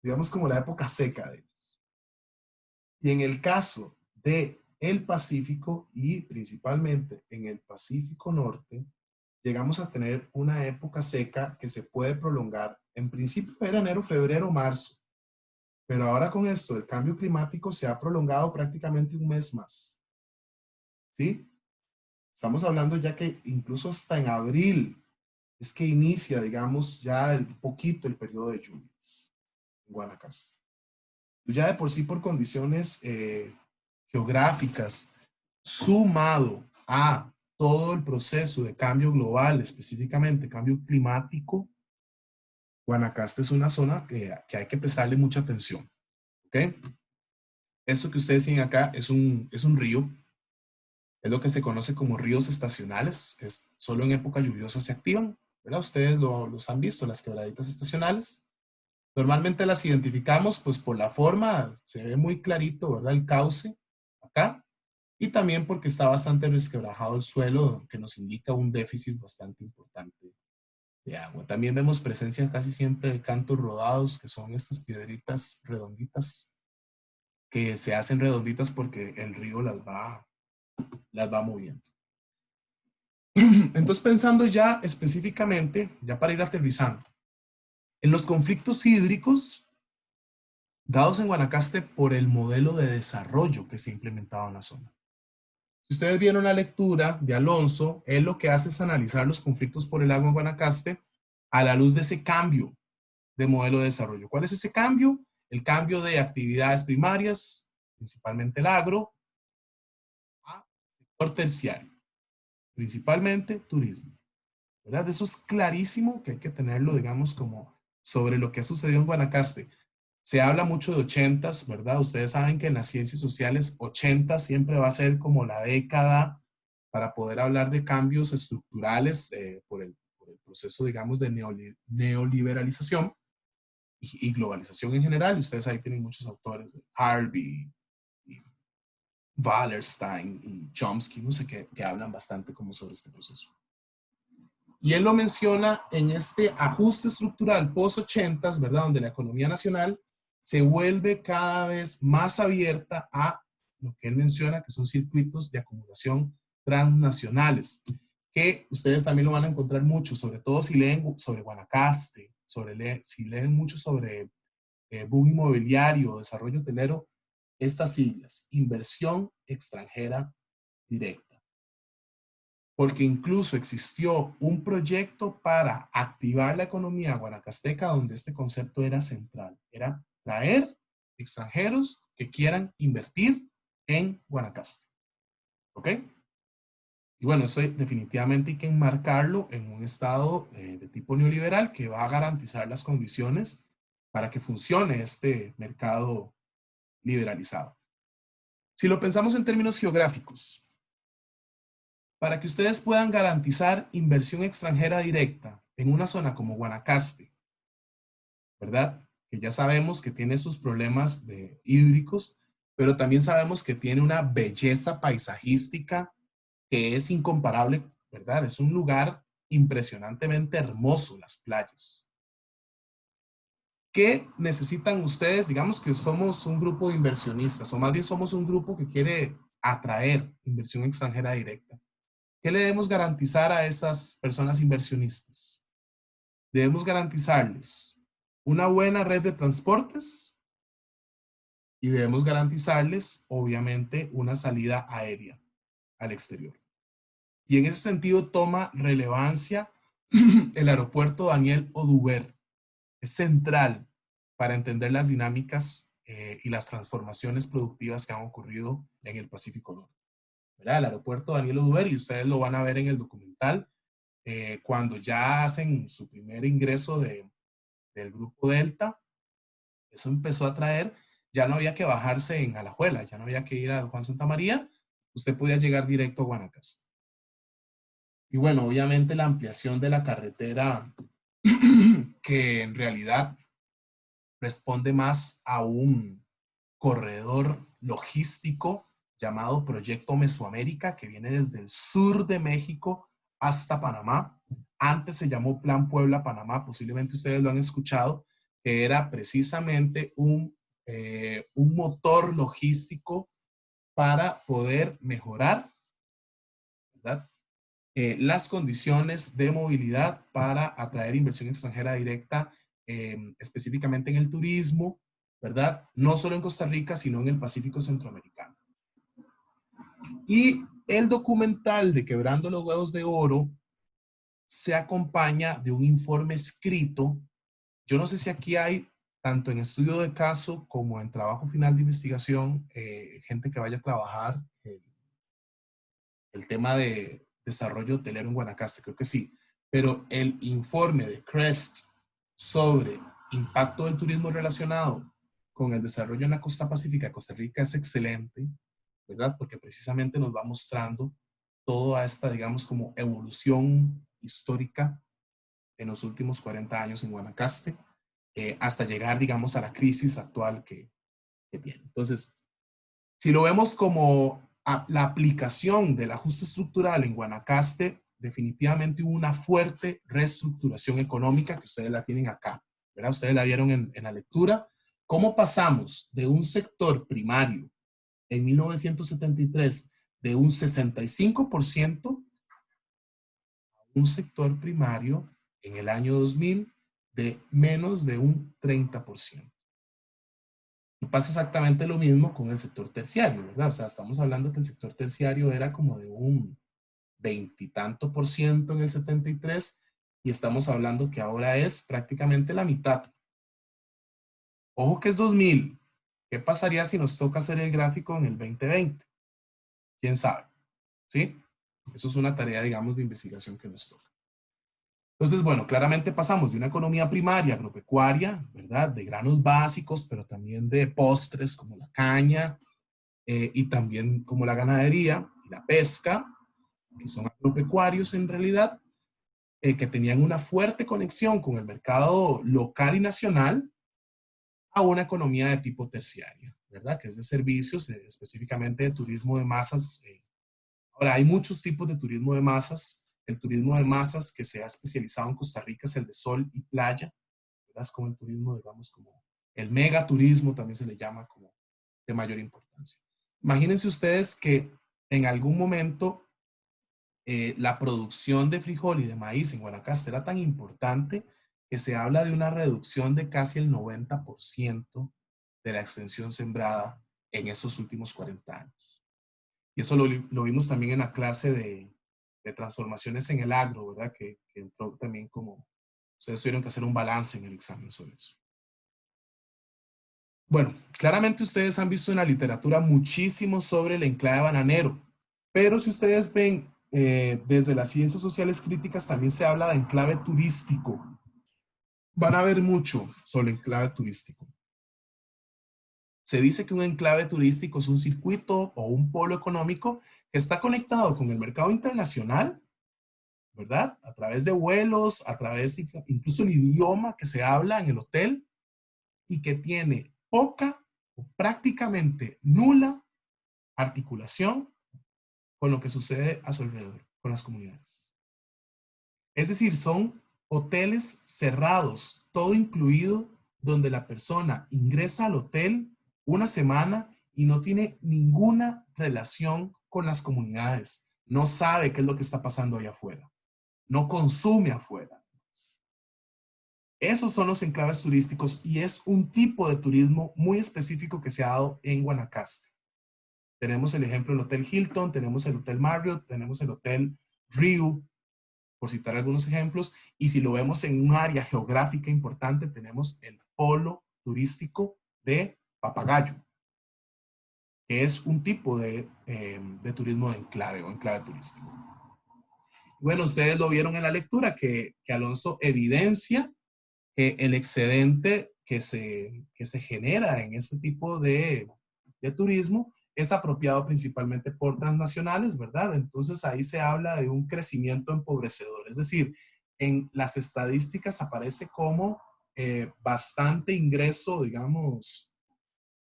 Speaker 1: digamos como la época seca de ellos. Y en el caso de el Pacífico y principalmente en el Pacífico Norte, llegamos a tener una época seca que se puede prolongar. En principio era enero, febrero, marzo. Pero ahora con esto, el cambio climático se ha prolongado prácticamente un mes más. ¿Sí? Estamos hablando ya que incluso hasta en abril es que inicia, digamos, ya un poquito el periodo de lluvias en Guanacaste. Ya de por sí por condiciones geográficas sumado a todo el proceso de cambio global, específicamente cambio climático, Guanacaste es una zona que hay que prestarle mucha atención. ¿Ok? Esto que ustedes ven acá es un río. Es lo que se conoce como ríos estacionales. Solo en época lluviosa se activan, ¿verdad? Ustedes los han visto, las quebraditas estacionales. Normalmente las identificamos pues por la forma, se ve muy clarito, ¿verdad? El cauce acá. Y también porque está bastante resquebrajado el suelo, que nos indica un déficit bastante importante de agua. También vemos presencia casi siempre de cantos rodados, que son estas piedritas redonditas, que se hacen redonditas porque el río las va moviendo. Entonces, pensando ya específicamente, ya para ir aterrizando, en los conflictos hídricos dados en Guanacaste por el modelo de desarrollo que se implementaba en la zona. Si ustedes vieron la lectura de Alonso, él lo que hace es analizar los conflictos por el agua en Guanacaste a la luz de ese cambio de modelo de desarrollo. ¿Cuál es ese cambio? El cambio de actividades primarias, principalmente el agro, a sector terciario, principalmente turismo. ¿Verdad? Eso es clarísimo que hay que tenerlo, digamos, como sobre lo que ha sucedido en Guanacaste. Se habla mucho de 80s, ¿verdad? Ustedes saben que en las ciencias sociales 80 siempre va a ser como la década para poder hablar de cambios estructurales por el proceso, digamos, de neoliberalización y globalización en general. Y ustedes ahí tienen muchos autores, Harvey, y Wallerstein y Chomsky, no sé, que hablan bastante como sobre este proceso. Y él lo menciona en este ajuste estructural post-80s, ¿verdad? Donde la economía nacional se vuelve cada vez más abierta a lo que él menciona que son circuitos de acumulación transnacionales, que ustedes también lo van a encontrar mucho, sobre todo si leen sobre Guanacaste, si leen mucho sobre boom inmobiliario, desarrollo hotelero, estas siglas, inversión extranjera directa. Porque incluso existió un proyecto para activar la economía guanacasteca donde este concepto era central. Era traer extranjeros que quieran invertir en Guanacaste. ¿Ok? Y bueno, eso definitivamente hay que enmarcarlo en un estado de tipo neoliberal que va a garantizar las condiciones para que funcione este mercado liberalizado. Si lo pensamos en términos geográficos, para que ustedes puedan garantizar inversión extranjera directa en una zona como Guanacaste, ¿verdad? Que ya sabemos que tiene sus problemas hídricos, pero también sabemos que tiene una belleza paisajística que es incomparable, ¿verdad? Es un lugar impresionantemente hermoso, las playas. ¿Qué necesitan ustedes? Digamos que somos un grupo de inversionistas, o más bien somos un grupo que quiere atraer inversión extranjera directa. ¿Qué le debemos garantizar a esas personas inversionistas? Debemos garantizarles una buena red de transportes y debemos garantizarles, obviamente, una salida aérea al exterior. Y en ese sentido toma relevancia el aeropuerto Daniel Oduber. Es central para entender las dinámicas y las transformaciones productivas que han ocurrido en el Pacífico Norte. ¿Verdad? El aeropuerto Daniel Oduber, y ustedes lo van a ver en el documental, cuando ya hacen su primer ingreso del grupo Delta, eso empezó a traer, ya no había que bajarse en Alajuela, ya no había que ir a Juan Santa María, usted podía llegar directo a Guanacaste. Y bueno, obviamente la ampliación de la carretera, que en realidad responde más a un corredor logístico llamado Proyecto Mesoamérica, que viene desde el sur de México hasta Panamá. Antes se llamó Plan Puebla-Panamá, posiblemente ustedes lo han escuchado, que era precisamente un motor logístico para poder mejorar, ¿verdad? Las condiciones de movilidad para atraer inversión extranjera directa, específicamente en el turismo, ¿verdad? No solo en Costa Rica, sino en el Pacífico Centroamericano. Y el documental de Quebrando los Huevos de Oro se acompaña de un informe escrito. Yo no sé si aquí hay, tanto en estudio de caso como en trabajo final de investigación, gente que vaya a trabajar el tema de desarrollo hotelero en Guanacaste, creo que sí. Pero el informe de CREST sobre impacto del turismo relacionado con el desarrollo en la costa pacífica de Costa Rica es excelente, ¿verdad? Porque precisamente nos va mostrando toda esta, digamos, como evolución histórica en los últimos 40 años en Guanacaste, hasta llegar, digamos, a la crisis actual que tiene. Entonces, si lo vemos como la aplicación del ajuste estructural en Guanacaste, definitivamente hubo una fuerte reestructuración económica, que ustedes la tienen acá, ¿verdad? Ustedes la vieron en la lectura. ¿Cómo pasamos de un sector primario en 1973 de un 65% a un sector primario en el año 2000 de menos de un 30%? Y pasa exactamente lo mismo con el sector terciario, ¿verdad? O sea, estamos hablando que el sector terciario era como de un 20% en el 73 y estamos hablando que ahora es prácticamente la mitad. Ojo que es 2000. ¿Qué pasaría si nos toca hacer el gráfico en el 2020? ¿Quién sabe? ¿Sí? Eso es una tarea, digamos, de investigación que nos toca. Entonces, bueno, claramente pasamos de una economía primaria agropecuaria, ¿verdad? De granos básicos, pero también de postres como la caña y también como la ganadería y la pesca, que son agropecuarios en realidad, que tenían una fuerte conexión con el mercado local y nacional, a una economía de tipo terciaria, ¿verdad? Que es de servicios, específicamente de turismo de masas. Ahora, hay muchos tipos de turismo de masas. El turismo de masas que se ha especializado en Costa Rica es el de sol y playa, ¿verdad? Es como el turismo, digamos, como el megaturismo también se le llama como de mayor importancia. Imagínense ustedes que en algún momento la producción de frijol y de maíz en Guanacaste era tan importante que se habla de una reducción de casi el 90% de la extensión sembrada en estos últimos 40 años. Y eso lo vimos también en la clase de transformaciones en el agro, ¿verdad? Que entró también como, ustedes tuvieron que hacer un balance en el examen sobre eso. Bueno, claramente ustedes han visto en la literatura muchísimo sobre el enclave bananero, pero si ustedes ven desde las ciencias sociales críticas también se habla de enclave turístico. Van a ver mucho sobre enclave turístico. Se dice que un enclave turístico es un circuito o un polo económico que está conectado con el mercado internacional, ¿verdad? A través de vuelos, a través de incluso el idioma que se habla en el hotel y que tiene poca o prácticamente nula articulación con lo que sucede a su alrededor, con las comunidades. Es decir, son hoteles cerrados, todo incluido, donde la persona ingresa al hotel una semana y no tiene ninguna relación con las comunidades. No sabe qué es lo que está pasando allá afuera. No consume afuera. Esos son los enclaves turísticos y es un tipo de turismo muy específico que se ha dado en Guanacaste. Tenemos el ejemplo del Hotel Hilton, tenemos el Hotel Marriott, tenemos el Hotel Riu, por citar algunos ejemplos, y si lo vemos en un área geográfica importante, tenemos el polo turístico de Papagayo, que es un tipo de turismo de enclave o enclave turístico. Bueno, ustedes lo vieron en la lectura, que Alonso evidencia que el excedente que se genera en este tipo de turismo es apropiado principalmente por transnacionales, ¿verdad? Entonces ahí se habla de un crecimiento empobrecedor. Es decir, en las estadísticas aparece como bastante ingreso, digamos,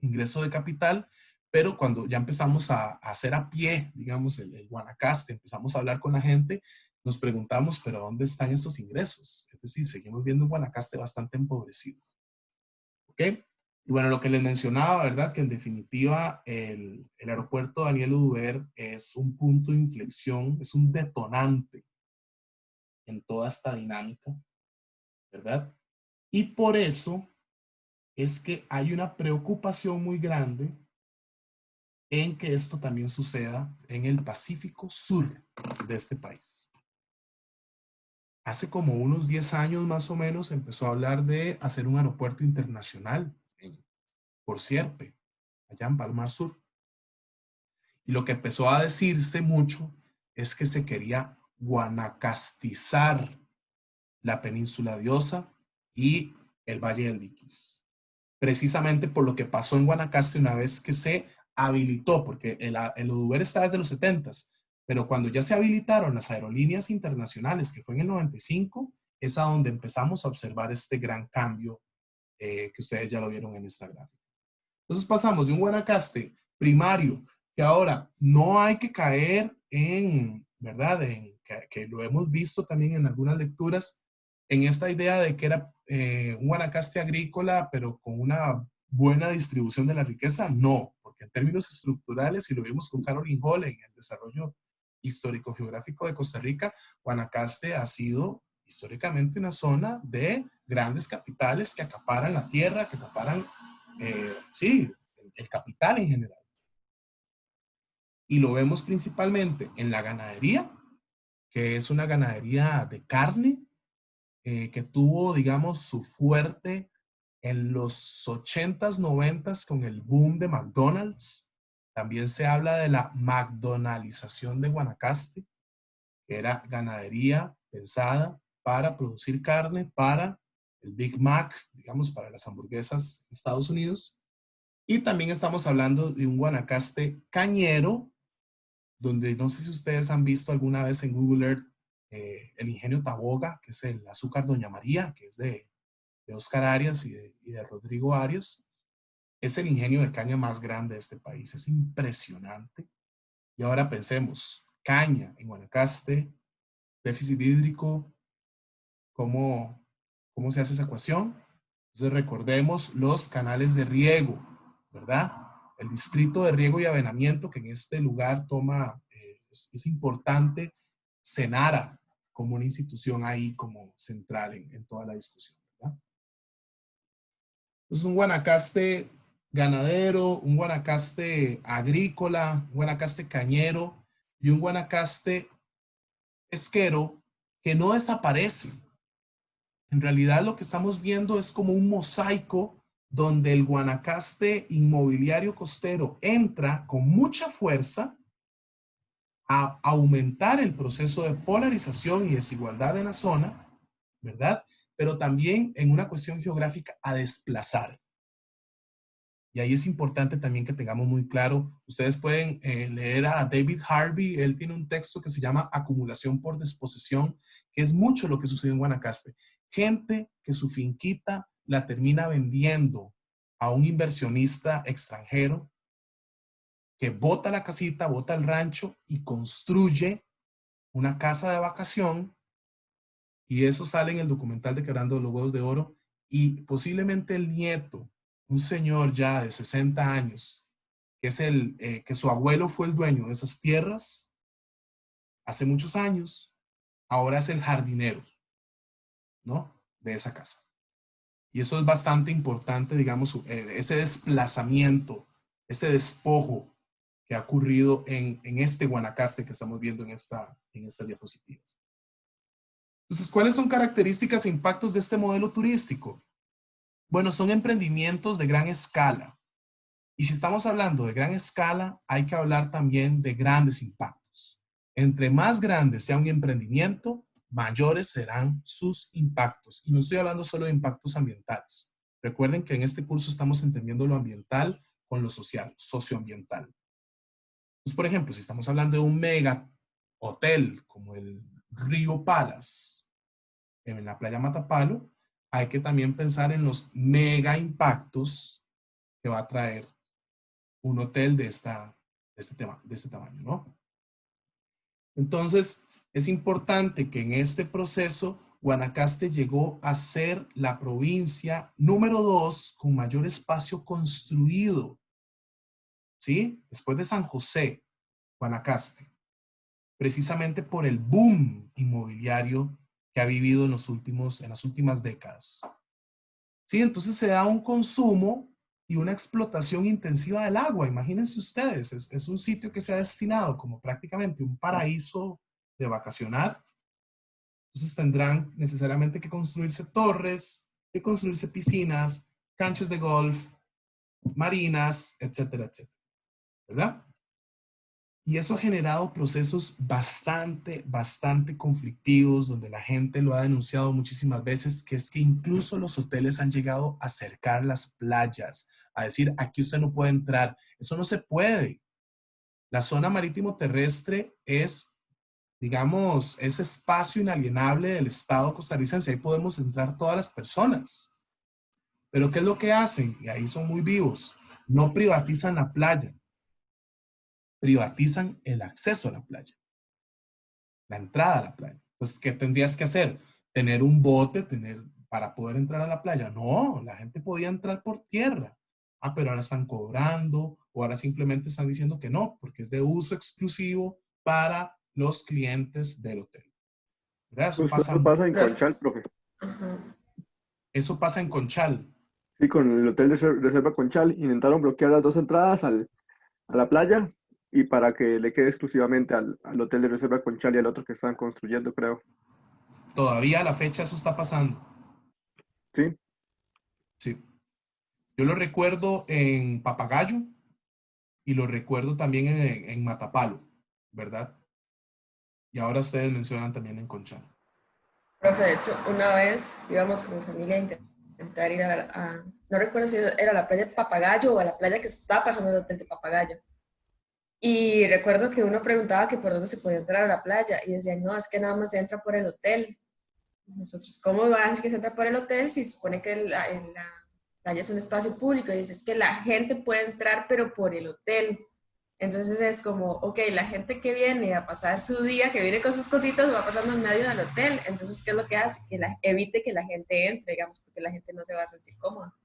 Speaker 1: ingreso de capital, pero cuando ya empezamos a hacer a pie, digamos, el Guanacaste, empezamos a hablar con la gente, nos preguntamos, ¿pero dónde están estos ingresos? Es decir, seguimos viendo un Guanacaste bastante empobrecido. ¿Ok? Y bueno, lo que les mencionaba, ¿verdad? Que en definitiva el aeropuerto Daniel Oduber es un punto de inflexión, es un detonante en toda esta dinámica, ¿verdad? Y por eso es que hay una preocupación muy grande en que esto también suceda en el Pacífico Sur de este país. Hace como unos 10 años más o menos empezó a hablar de hacer un aeropuerto internacional por Sierpe, allá en Palmar Sur. Y lo que empezó a decirse mucho es que se quería guanacastizar la península de Osa y el Valle del Liquis. Precisamente por lo que pasó en Guanacaste una vez que se habilitó, porque el Oduber está desde los 70s, pero cuando ya se habilitaron las aerolíneas internacionales, que fue en el 95, es a donde empezamos a observar este gran cambio que ustedes ya lo vieron en esta gráfica. Entonces pasamos de un Guanacaste primario, que ahora no hay que caer en, ¿verdad? Que lo hemos visto también en algunas lecturas, en esta idea de que era un Guanacaste agrícola, pero con una buena distribución de la riqueza. No, porque en términos estructurales, y lo vimos con Caroline Hall en el desarrollo histórico-geográfico de Costa Rica, Guanacaste ha sido históricamente una zona de grandes capitales que acaparan la tierra, que acaparan, sí, el capital en general. Y lo vemos principalmente en la ganadería, que es una ganadería de carne, que tuvo, digamos, su fuerte en los 80s, 90s con el boom de McDonald's. También se habla de la McDonaldización de Guanacaste, que era ganadería pensada para producir carne para el Big Mac, digamos, para las hamburguesas en Estados Unidos. Y también estamos hablando de un Guanacaste cañero, donde no sé si ustedes han visto alguna vez en Google Earth el ingenio Taboga, que es el azúcar Doña María, que es de Oscar Arias y de Rodrigo Arias. Es el ingenio de caña más grande de este país. Es impresionante. Y ahora pensemos, caña en Guanacaste, déficit hídrico, ¿cómo se hace esa ecuación? Entonces recordemos los canales de riego, ¿verdad? El distrito de riego y avenamiento, que en este lugar toma, es importante, Senara como una institución ahí como central en toda la discusión, ¿verdad? Entonces un Guanacaste ganadero, un Guanacaste agrícola, un Guanacaste cañero y un Guanacaste pesquero que no desaparece. En realidad lo que estamos viendo es como un mosaico donde el Guanacaste inmobiliario costero entra con mucha fuerza a aumentar el proceso de polarización y desigualdad en la zona, ¿verdad? Pero también en una cuestión geográfica a desplazar. Y ahí es importante también que tengamos muy claro, ustedes pueden leer a David Harvey, él tiene un texto que se llama Acumulación por Desposesión, que es mucho lo que sucedió en Guanacaste. Gente que su finquita la termina vendiendo a un inversionista extranjero que bota la casita, bota el rancho y construye una casa de vacación, y eso sale en el documental de Quebrando los Huevos de Oro, y posiblemente el nieto, un señor ya de 60 años, que es que su abuelo fue el dueño de esas tierras hace muchos años, ahora es el jardinero, ¿no? De esa casa. Y eso es bastante importante, digamos, ese desplazamiento, ese despojo que ha ocurrido en este Guanacaste que estamos viendo en estas diapositivas. Entonces, ¿cuáles son características e impactos de este modelo turístico? Bueno, son emprendimientos de gran escala. Y si estamos hablando de gran escala, hay que hablar también de grandes impactos. Entre más grande sea un emprendimiento, mayores serán sus impactos. Y no estoy hablando solo de impactos ambientales. Recuerden que en este curso estamos entendiendo lo ambiental con lo social, socioambiental. Entonces, por ejemplo, si estamos hablando de un mega hotel como el Rio Palace en la playa Matapalo, hay que también pensar en los mega impactos que va a traer un hotel de este tamaño, ¿no? Entonces, es importante que en este proceso Guanacaste llegó a ser la provincia número 2 con mayor espacio construido, ¿sí? Después de San José, Guanacaste, precisamente por el boom inmobiliario que ha vivido en las últimas décadas. ¿Sí? Entonces se da un consumo y una explotación intensiva del agua. Imagínense ustedes, es un sitio que se ha destinado como prácticamente un paraíso de vacacionar. Entonces tendrán necesariamente que construirse torres, que construirse piscinas, canchas de golf, marinas, etcétera, etcétera. ¿Verdad? Y eso ha generado procesos bastante conflictivos, donde la gente lo ha denunciado muchísimas veces, que es que incluso los hoteles han llegado a cercar las playas, a decir, aquí usted no puede entrar. Eso no se puede. La zona marítimo terrestre es, digamos, ese espacio inalienable del Estado costarricense. Ahí podemos entrar todas las personas. Pero ¿qué es lo que hacen? Y ahí son muy vivos. No privatizan la playa, privatizan el acceso a la playa, la entrada a la playa. Entonces, ¿qué tendrías que hacer? Tener un bote, para poder entrar a la playa. No, la gente podía entrar por tierra. Ah, pero ahora están cobrando o ahora simplemente están diciendo que no, porque es de uso exclusivo para los clientes del hotel. ¿Verdad?
Speaker 9: Justo eso pasa en Conchal, profe.
Speaker 3: Ajá.
Speaker 1: Eso pasa en Conchal.
Speaker 9: Sí, con el hotel de reserva Conchal intentaron bloquear las dos entradas a la playa y para que le quede exclusivamente al hotel de reserva Conchal y al otro que están construyendo, creo.
Speaker 1: Todavía a la fecha eso está pasando.
Speaker 9: Sí,
Speaker 1: Sí. Yo lo recuerdo en Papagayo y lo recuerdo también en Matapalo, ¿verdad? Y ahora ustedes mencionan también en Conchal.
Speaker 3: Profe, de hecho, una vez íbamos con mi familia a intentar ir no recuerdo si era la playa de Papagayo o a la playa que está pasando el hotel de Papagayo. Y recuerdo que uno preguntaba que por dónde se podía entrar a la playa y decían, no, es que nada más se entra por el hotel. Nosotros, ¿cómo va a decir que se entra por el hotel si se supone que la playa es un espacio público? Y dice, es que la gente puede entrar, pero por el hotel. Entonces es como, ok, la gente que viene a pasar su día, que viene con sus cositas, va pasando en medio del hotel. Entonces, ¿qué es lo que hace? Que evite que la gente entre, digamos, porque la gente no se va a sentir cómoda.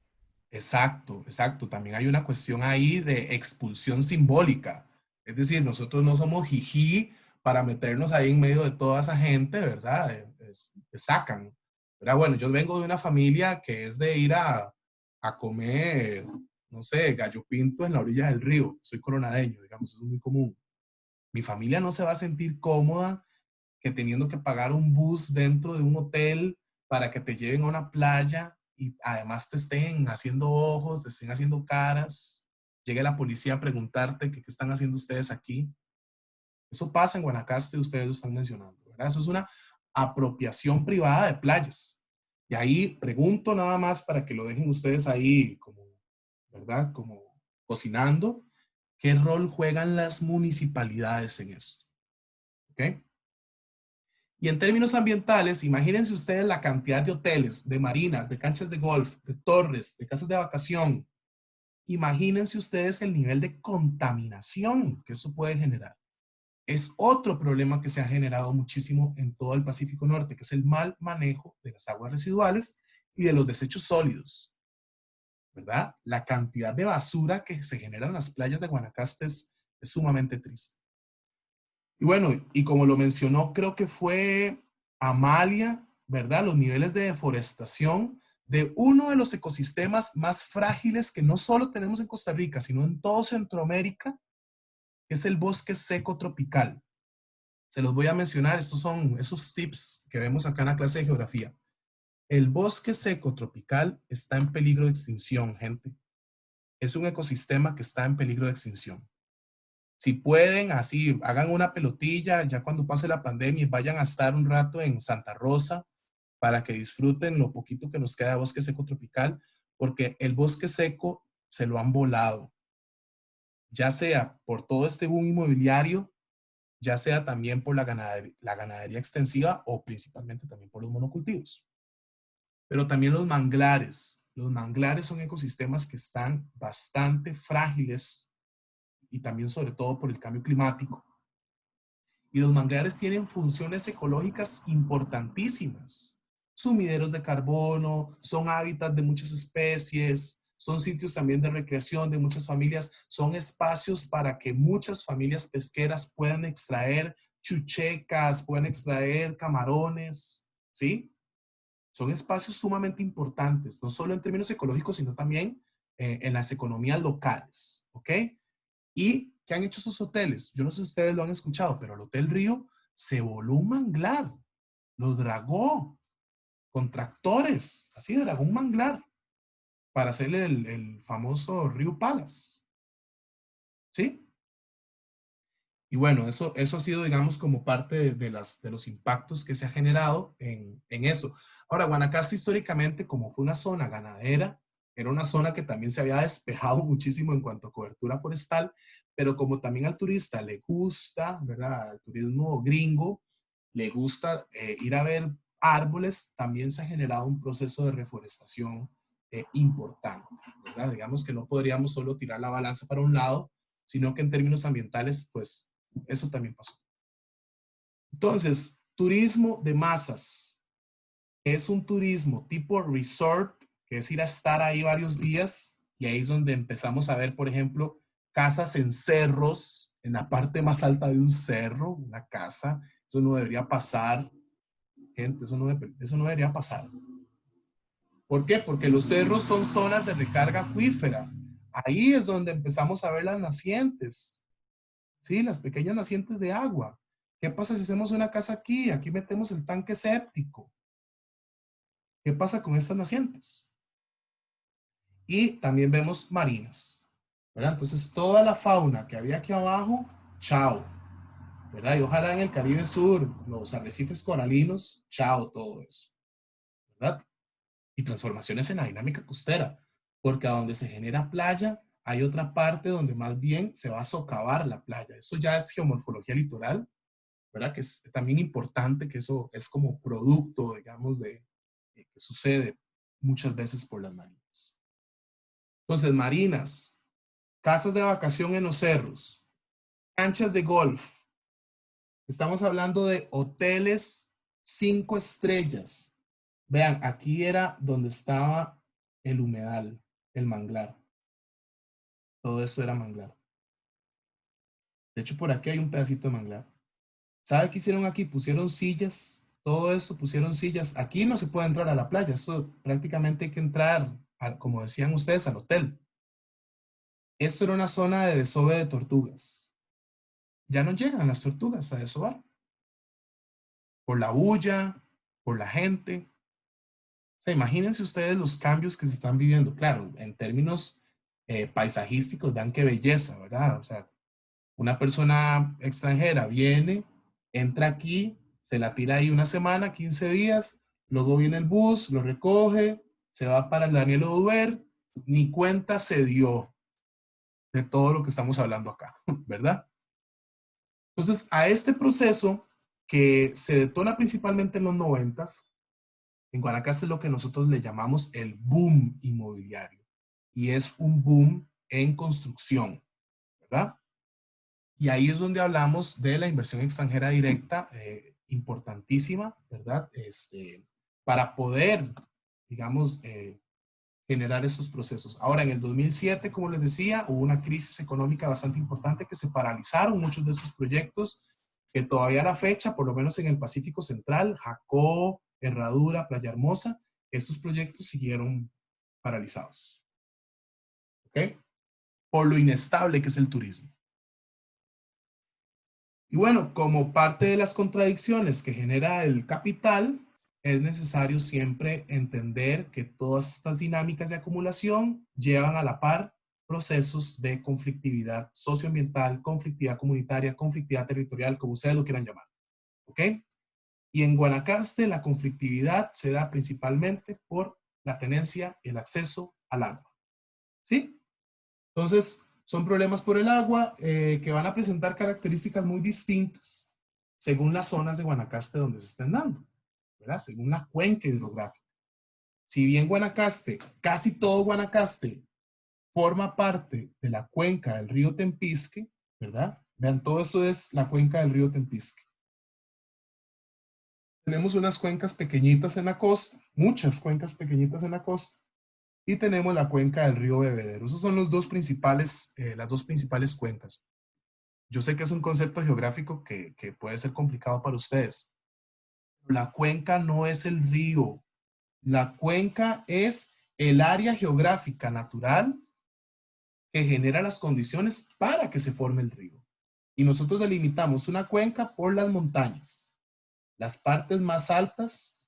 Speaker 1: Exacto, exacto. También hay una cuestión ahí de expulsión simbólica. Es decir, nosotros no somos jijí para meternos ahí en medio de toda esa gente, ¿verdad? Sacan. ¿Verdad? Bueno, yo vengo de una familia que es de ir a comer, no sé, gallo pinto en la orilla del río. Soy coronadeño, digamos, eso es muy común. Mi familia no se va a sentir cómoda que teniendo que pagar un bus dentro de un hotel para que te lleven a una playa y además te estén haciendo ojos, te estén haciendo caras, llegue la policía a preguntarte qué están haciendo ustedes aquí. Eso pasa en Guanacaste, ustedes lo están mencionando, ¿verdad? Eso es una apropiación privada de playas. Y ahí pregunto nada más para que lo dejen ustedes ahí como, ¿verdad? Como cocinando. ¿Qué rol juegan las municipalidades en esto? ¿Ok? Y en términos ambientales, imagínense ustedes la cantidad de hoteles, de marinas, de canchas de golf, de torres, de casas de vacación. Imagínense ustedes el nivel de contaminación que eso puede generar. Es otro problema que se ha generado muchísimo en todo el Pacífico Norte, que es el mal manejo de las aguas residuales y de los desechos sólidos, ¿verdad? La cantidad de basura que se genera en las playas de Guanacaste es sumamente triste. Y bueno, y como lo mencionó, creo que fue Amalia, ¿verdad? Los niveles de deforestación de uno de los ecosistemas más frágiles que no solo tenemos en Costa Rica, sino en todo Centroamérica, que es el bosque seco tropical. Se los voy a mencionar, estos son esos tips que vemos acá en la clase de geografía. El bosque seco tropical está en peligro de extinción, gente. Es un ecosistema que está en peligro de extinción. Si pueden, así, hagan una pelotilla ya cuando pase la pandemia y vayan a estar un rato en Santa Rosa para que disfruten lo poquito que nos queda de bosque seco tropical, porque el bosque seco se lo han volado, ya sea por todo este boom inmobiliario, ya sea también por la ganadería extensiva o principalmente también por los monocultivos. Pero también los manglares. Los manglares son ecosistemas que están bastante frágiles y también sobre todo por el cambio climático. Y los manglares tienen funciones ecológicas importantísimas. Sumideros de carbono, son hábitats de muchas especies, son sitios también de recreación de muchas familias, son espacios para que muchas familias pesqueras puedan extraer chuchecas, puedan extraer camarones, ¿sí? Son espacios sumamente importantes, no solo en términos ecológicos, sino también en las economías locales, ¿ok? ¿Y qué han hecho esos hoteles? Yo no sé si ustedes lo han escuchado, pero el Hotel Río se voló un manglar, lo dragó con tractores, así dragó un manglar para hacer el famoso Río Palace. ¿Sí? Y bueno, eso ha sido, digamos, como parte de los impactos que se ha generado en eso. Ahora, Guanacaste históricamente, como fue una zona ganadera, era una zona que también se había despejado muchísimo en cuanto a cobertura forestal, pero como también al turista le gusta, ¿verdad? Al turismo gringo, le gusta ir a ver árboles, también se ha generado un proceso de reforestación importante, ¿verdad? Digamos que no podríamos solo tirar la balanza para un lado, sino que en términos ambientales, pues eso también pasó. Entonces, turismo de masas es un turismo tipo resort, que es ir a estar ahí varios días, y ahí es donde empezamos a ver, por ejemplo, casas en cerros, en la parte más alta de un cerro, una casa. Eso no debería pasar, gente, eso no debería pasar. ¿Por qué? Porque los cerros son zonas de recarga acuífera. Ahí es donde empezamos a ver las nacientes, ¿sí? Las pequeñas nacientes de agua. ¿Qué pasa si hacemos una casa aquí? Aquí metemos el tanque séptico. ¿Qué pasa con estas nacientes? Y también vemos marinas, ¿verdad? Entonces, toda la fauna que había aquí abajo, chao, ¿verdad? Y ojalá en el Caribe Sur, los arrecifes coralinos, chao, todo eso, ¿verdad? Y transformaciones en la dinámica costera, porque a donde se genera playa, hay otra parte donde más bien se va a socavar la playa. Eso ya es geomorfología litoral, ¿verdad? Que es también importante, que eso es como producto, digamos, de que sucede muchas veces por las marinas. Entonces, marinas, casas de vacación en los cerros, canchas de golf. Estamos hablando de hoteles 5 estrellas. Vean, aquí era donde estaba el humedal, el manglar. Todo eso era manglar. De hecho, por aquí hay un pedacito de manglar. ¿Sabe qué hicieron aquí? Pusieron sillas, todo esto, pusieron sillas. Aquí no se puede entrar a la playa. Esto prácticamente hay que entrar, como decían ustedes, al hotel. Esto era una zona de desove de tortugas. Ya no llegan las tortugas a desovar. Por la bulla, por la gente. O sea, imagínense ustedes los cambios que se están viviendo. Claro, en términos paisajísticos, vean qué belleza, ¿verdad? O sea, una persona extranjera viene, entra aquí, se la tira ahí una semana, 15 días, luego viene el bus, lo recoge, se va para el Daniel Oduber, ni cuenta se dio de todo lo que estamos hablando acá, ¿verdad? Entonces, a este proceso que se detona principalmente en los 90s, en Guanacaste es lo que nosotros le llamamos el boom inmobiliario. Y es un boom en construcción, ¿verdad? Y ahí es donde hablamos de la inversión extranjera directa, importantísima, ¿verdad? Para poder, digamos, generar esos procesos. Ahora, en el 2007, como les decía, hubo una crisis económica bastante importante que se paralizaron muchos de esos proyectos que todavía a la fecha, por lo menos en el Pacífico Central, Jacó, Herradura, Playa Hermosa, estos proyectos siguieron paralizados. ¿Ok? Por lo inestable que es el turismo. Y bueno, como parte de las contradicciones que genera el capital, es necesario siempre entender que todas estas dinámicas de acumulación llevan a la par procesos de conflictividad socioambiental, conflictividad comunitaria, conflictividad territorial, como ustedes lo quieran llamar. ¿Ok? Y en Guanacaste la conflictividad se da principalmente por la tenencia y el acceso al agua. ¿Sí? Entonces, son problemas por el agua que van a presentar características muy distintas según las zonas de Guanacaste donde se estén dando, ¿verdad? Según la cuenca hidrográfica. Si bien Guanacaste, casi todo Guanacaste, forma parte de la cuenca del río Tempisque, ¿verdad? Vean, todo eso es la cuenca del río Tempisque. Tenemos unas cuencas pequeñitas en la costa, muchas cuencas pequeñitas en la costa, y tenemos la cuenca del río Bebedero. Esos son las dos principales cuencas. Yo sé que es un concepto geográfico que puede ser complicado para ustedes. La cuenca no es el río. La cuenca es el área geográfica natural que genera las condiciones para que se forme el río. Y nosotros delimitamos una cuenca por las montañas. Las partes más altas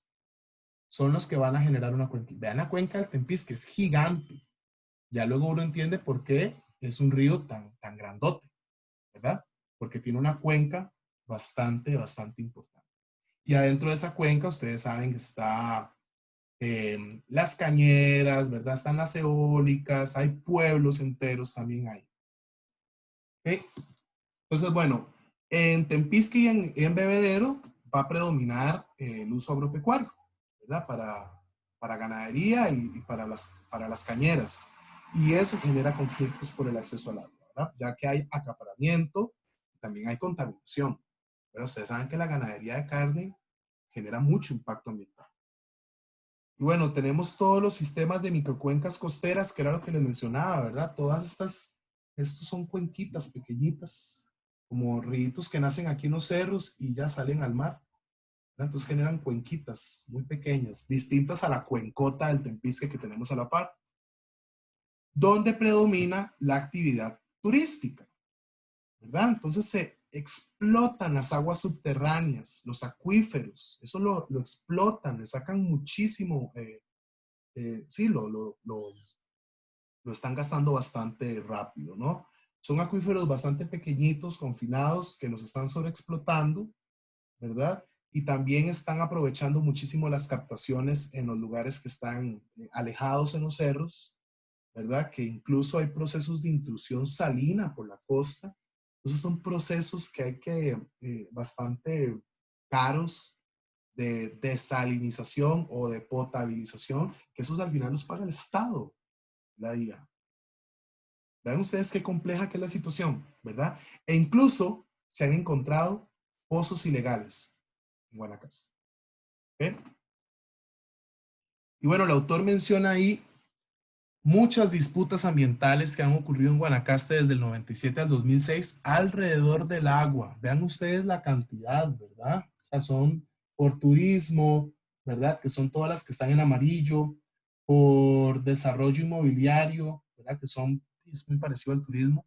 Speaker 1: son los que van a generar una cuenca. Vean la cuenca del Tempisque, es gigante. Ya luego uno entiende por qué es un río tan grandote, ¿verdad? porque tiene una cuenca bastante importante. Y adentro de esa cuenca, ustedes saben que está las cañeras, ¿verdad? Están las eólicas, hay pueblos enteros también ahí. ¿Okay? Entonces, bueno, en Tempisque y en Bebedero va a predominar el uso agropecuario, ¿verdad? Para ganadería y para las cañeras. Y eso genera conflictos por el acceso al agua, ¿verdad? Ya que hay acaparamiento, también hay contaminación. Pero ustedes saben que la ganadería de carne genera mucho impacto ambiental. Y bueno, tenemos todos los sistemas de microcuencas costeras, que era lo que les mencionaba, ¿verdad? Estos son cuenquitas pequeñitas, como ríos que nacen aquí en los cerros y ya salen al mar, ¿verdad? Entonces generan cuenquitas muy pequeñas, distintas a la cuencota del Tempisque que tenemos a la par, donde predomina la actividad turística, ¿verdad? Entonces se explotan las aguas subterráneas, los acuíferos, eso lo explotan, le sacan muchísimo, sí, lo están gastando bastante rápido, ¿no? Son acuíferos bastante pequeñitos, confinados, que los están sobreexplotando, ¿verdad? Y también están aprovechando muchísimo las captaciones en los lugares que están alejados en los cerros, ¿verdad? Que incluso hay procesos de intrusión salina por la costa. Entonces son procesos que hay bastante caros de desalinización o de potabilización, que esos al final los paga el Estado, la DIA. Vean ustedes qué compleja que es la situación, ¿verdad? E incluso se han encontrado pozos ilegales en Guanacaste. ¿Okay? Y bueno, el autor menciona ahí muchas disputas ambientales que han ocurrido en Guanacaste desde el 97 al 2006 alrededor del agua. Vean ustedes la cantidad, ¿verdad? O sea, son por turismo, ¿verdad? Que son todas las que están en amarillo, por desarrollo inmobiliario, ¿verdad? Es muy parecido al turismo,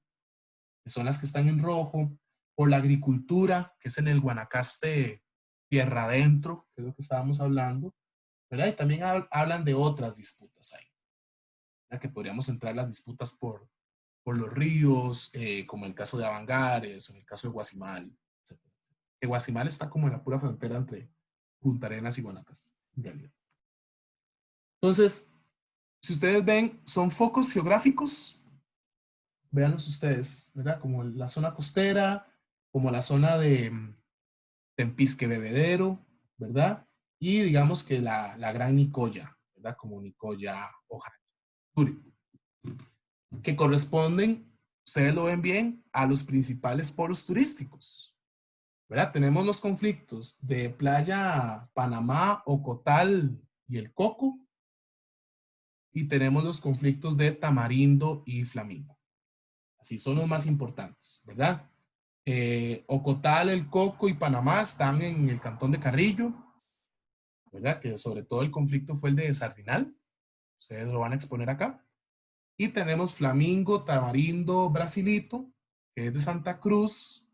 Speaker 1: que son las que están en rojo, por la agricultura, que es en el Guanacaste tierra adentro, que es lo que estábamos hablando, ¿verdad? Y también hablan de otras disputas ahí, ¿verdad? Que podríamos entrar las disputas por los ríos, como el caso de Avangares, o en el caso de Guasimal, etc. Que Guasimal está como en la pura frontera entre Punta Arenas y Guanacaste, en realidad. Entonces, si ustedes ven, son focos geográficos. Véanlos ustedes, ¿verdad? Como la zona costera, como la zona de Tempisque Bebedero, ¿verdad? Y digamos que la Gran Nicoya, ¿verdad? Como Nicoya o Jayuri, que corresponden, ustedes lo ven bien, a los principales polos turísticos, ¿verdad? Tenemos los conflictos de Playa Panamá, Ocotal y El Coco, y tenemos los conflictos de Tamarindo y Flamingo. Así son los más importantes, ¿verdad? Ocotal, El Coco y Panamá están en el cantón de Carrillo, ¿verdad? Que sobre todo el conflicto fue el de Sardinal. Ustedes lo van a exponer acá. Y tenemos Flamingo, Tamarindo, Brasilito, que es de Santa Cruz,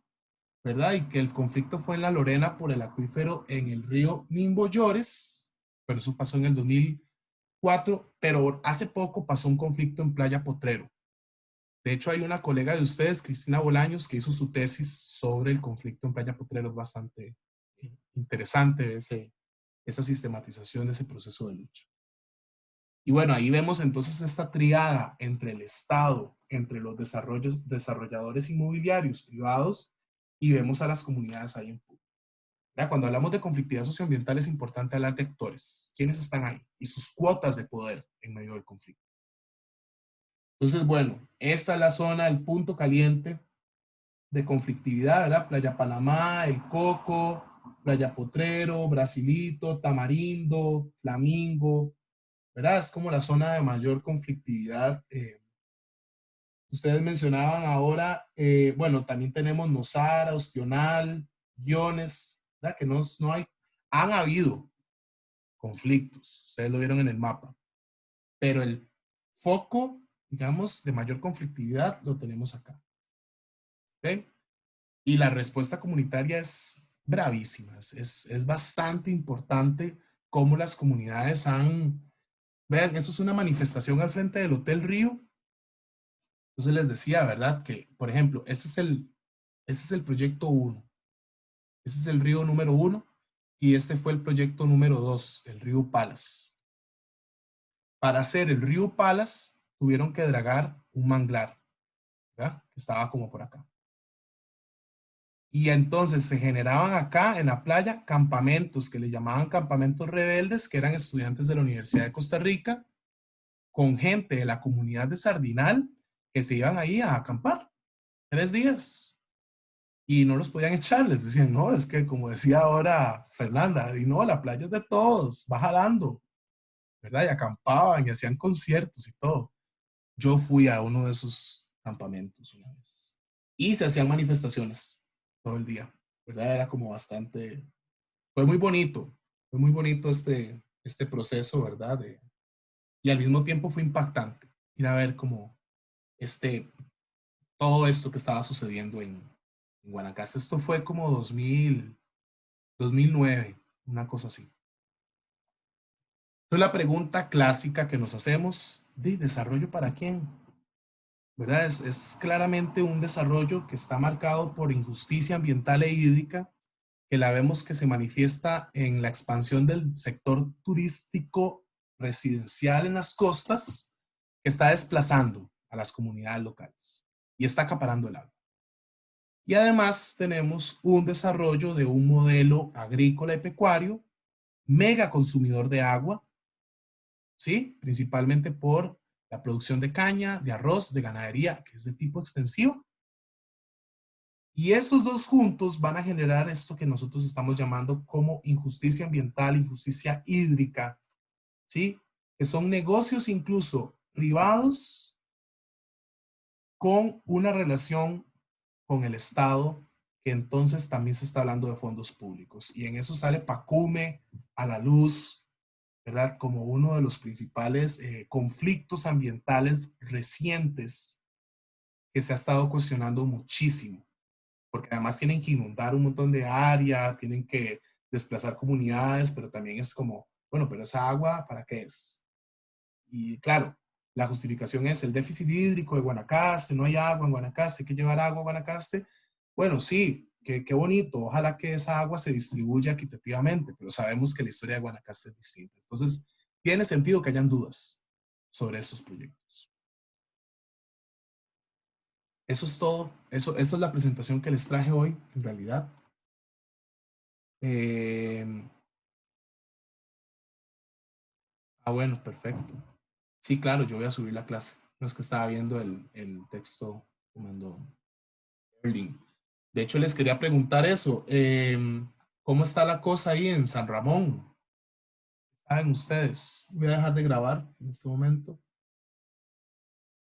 Speaker 1: ¿verdad? Y que el conflicto fue en la Lorena por el acuífero en el río Mimbollores, pero eso pasó en el 2004, pero hace poco pasó un conflicto en Playa Potrero. De hecho, hay una colega de ustedes, Cristina Bolaños, que hizo su tesis sobre el conflicto en Playa Potrero. Es bastante interesante esa sistematización de ese proceso de lucha. Y bueno, ahí vemos entonces esta triada entre el Estado, entre los desarrolladores inmobiliarios privados, y vemos a las comunidades ahí en Puno. Cuando hablamos de conflictividad socioambiental es importante hablar de actores, quiénes están ahí y sus cuotas de poder en medio del conflicto. Entonces, bueno, esta es la zona, el punto caliente de conflictividad, ¿verdad? Playa Panamá, El Coco, Playa Potrero, Brasilito, Tamarindo, Flamingo, ¿verdad? Es como la zona de mayor conflictividad. Ustedes mencionaban ahora, bueno, también tenemos Nosara, Ostional, Guiones, ¿verdad? Que no hay, han habido conflictos, ustedes lo vieron en el mapa, pero el foco, digamos, de mayor conflictividad lo tenemos acá. ¿Okay? Y la respuesta comunitaria es bravísima, es bastante importante cómo las comunidades vean, eso es una manifestación al frente del Hotel Río. Entonces les decía, ¿verdad? Que, por ejemplo, este es el Ese es el proyecto 1. Ese es el río número 1. Y este fue el proyecto número 2, el río Palas. Para hacer el río Palas, tuvieron que dragar un manglar, ¿verdad? Que estaba como por acá. Y entonces se generaban acá en la playa campamentos que le llamaban campamentos rebeldes, que eran estudiantes de la Universidad de Costa Rica, con gente de la comunidad de Sardinal, que se iban ahí a acampar 3 días. Y no los podían echar, les decían, no, es que como decía ahora Fernanda, y no, la playa es de todos, va jalando, ¿verdad? Y acampaban y hacían conciertos y todo. Yo fui a uno de esos campamentos una vez. Y se hacían manifestaciones todo el día, ¿verdad? Era como bastante, fue muy bonito este proceso, ¿verdad? Y al mismo tiempo fue impactante ir a ver como todo esto que estaba sucediendo en Guanacaste. Esto fue como 2009, una cosa así. Entonces la pregunta clásica que nos hacemos, ¿de desarrollo para quién? ¿Verdad? Es claramente un desarrollo que está marcado por injusticia ambiental e hídrica, que la vemos que se manifiesta en la expansión del sector turístico residencial en las costas, que está desplazando a las comunidades locales y está acaparando el agua. Y además tenemos un desarrollo de un modelo agrícola y pecuario mega consumidor de agua, ¿sí? Principalmente por la producción de caña, de arroz, de ganadería, que es de tipo extensivo. Y esos dos juntos van a generar esto que nosotros estamos llamando como injusticia ambiental, injusticia hídrica, ¿sí? Que son negocios incluso privados con una relación con el Estado, que entonces también se está hablando de fondos públicos. Y en eso sale Pacume a la luz, ¿verdad? Como uno de los principales conflictos ambientales recientes que se ha estado cuestionando muchísimo. Porque además tienen que inundar un montón de área, tienen que desplazar comunidades, pero también es como, bueno, pero esa agua, ¿para qué es? Y claro, la justificación es el déficit hídrico de Guanacaste, no hay agua en Guanacaste, hay que llevar agua a Guanacaste. Bueno, sí, qué bonito, ojalá que esa agua se distribuya equitativamente, pero sabemos que la historia de Guanacaste es distinta. Entonces, tiene sentido que hayan dudas sobre estos proyectos. Eso es todo. Esa es la presentación que les traje hoy, en realidad. Bueno, perfecto. Sí, claro, yo voy a subir la clase. No es que estaba viendo el texto que mandó Erling. De hecho, les quería preguntar eso. ¿Cómo está la cosa ahí en San Ramón? ¿Saben ustedes? Voy a dejar de grabar en este momento.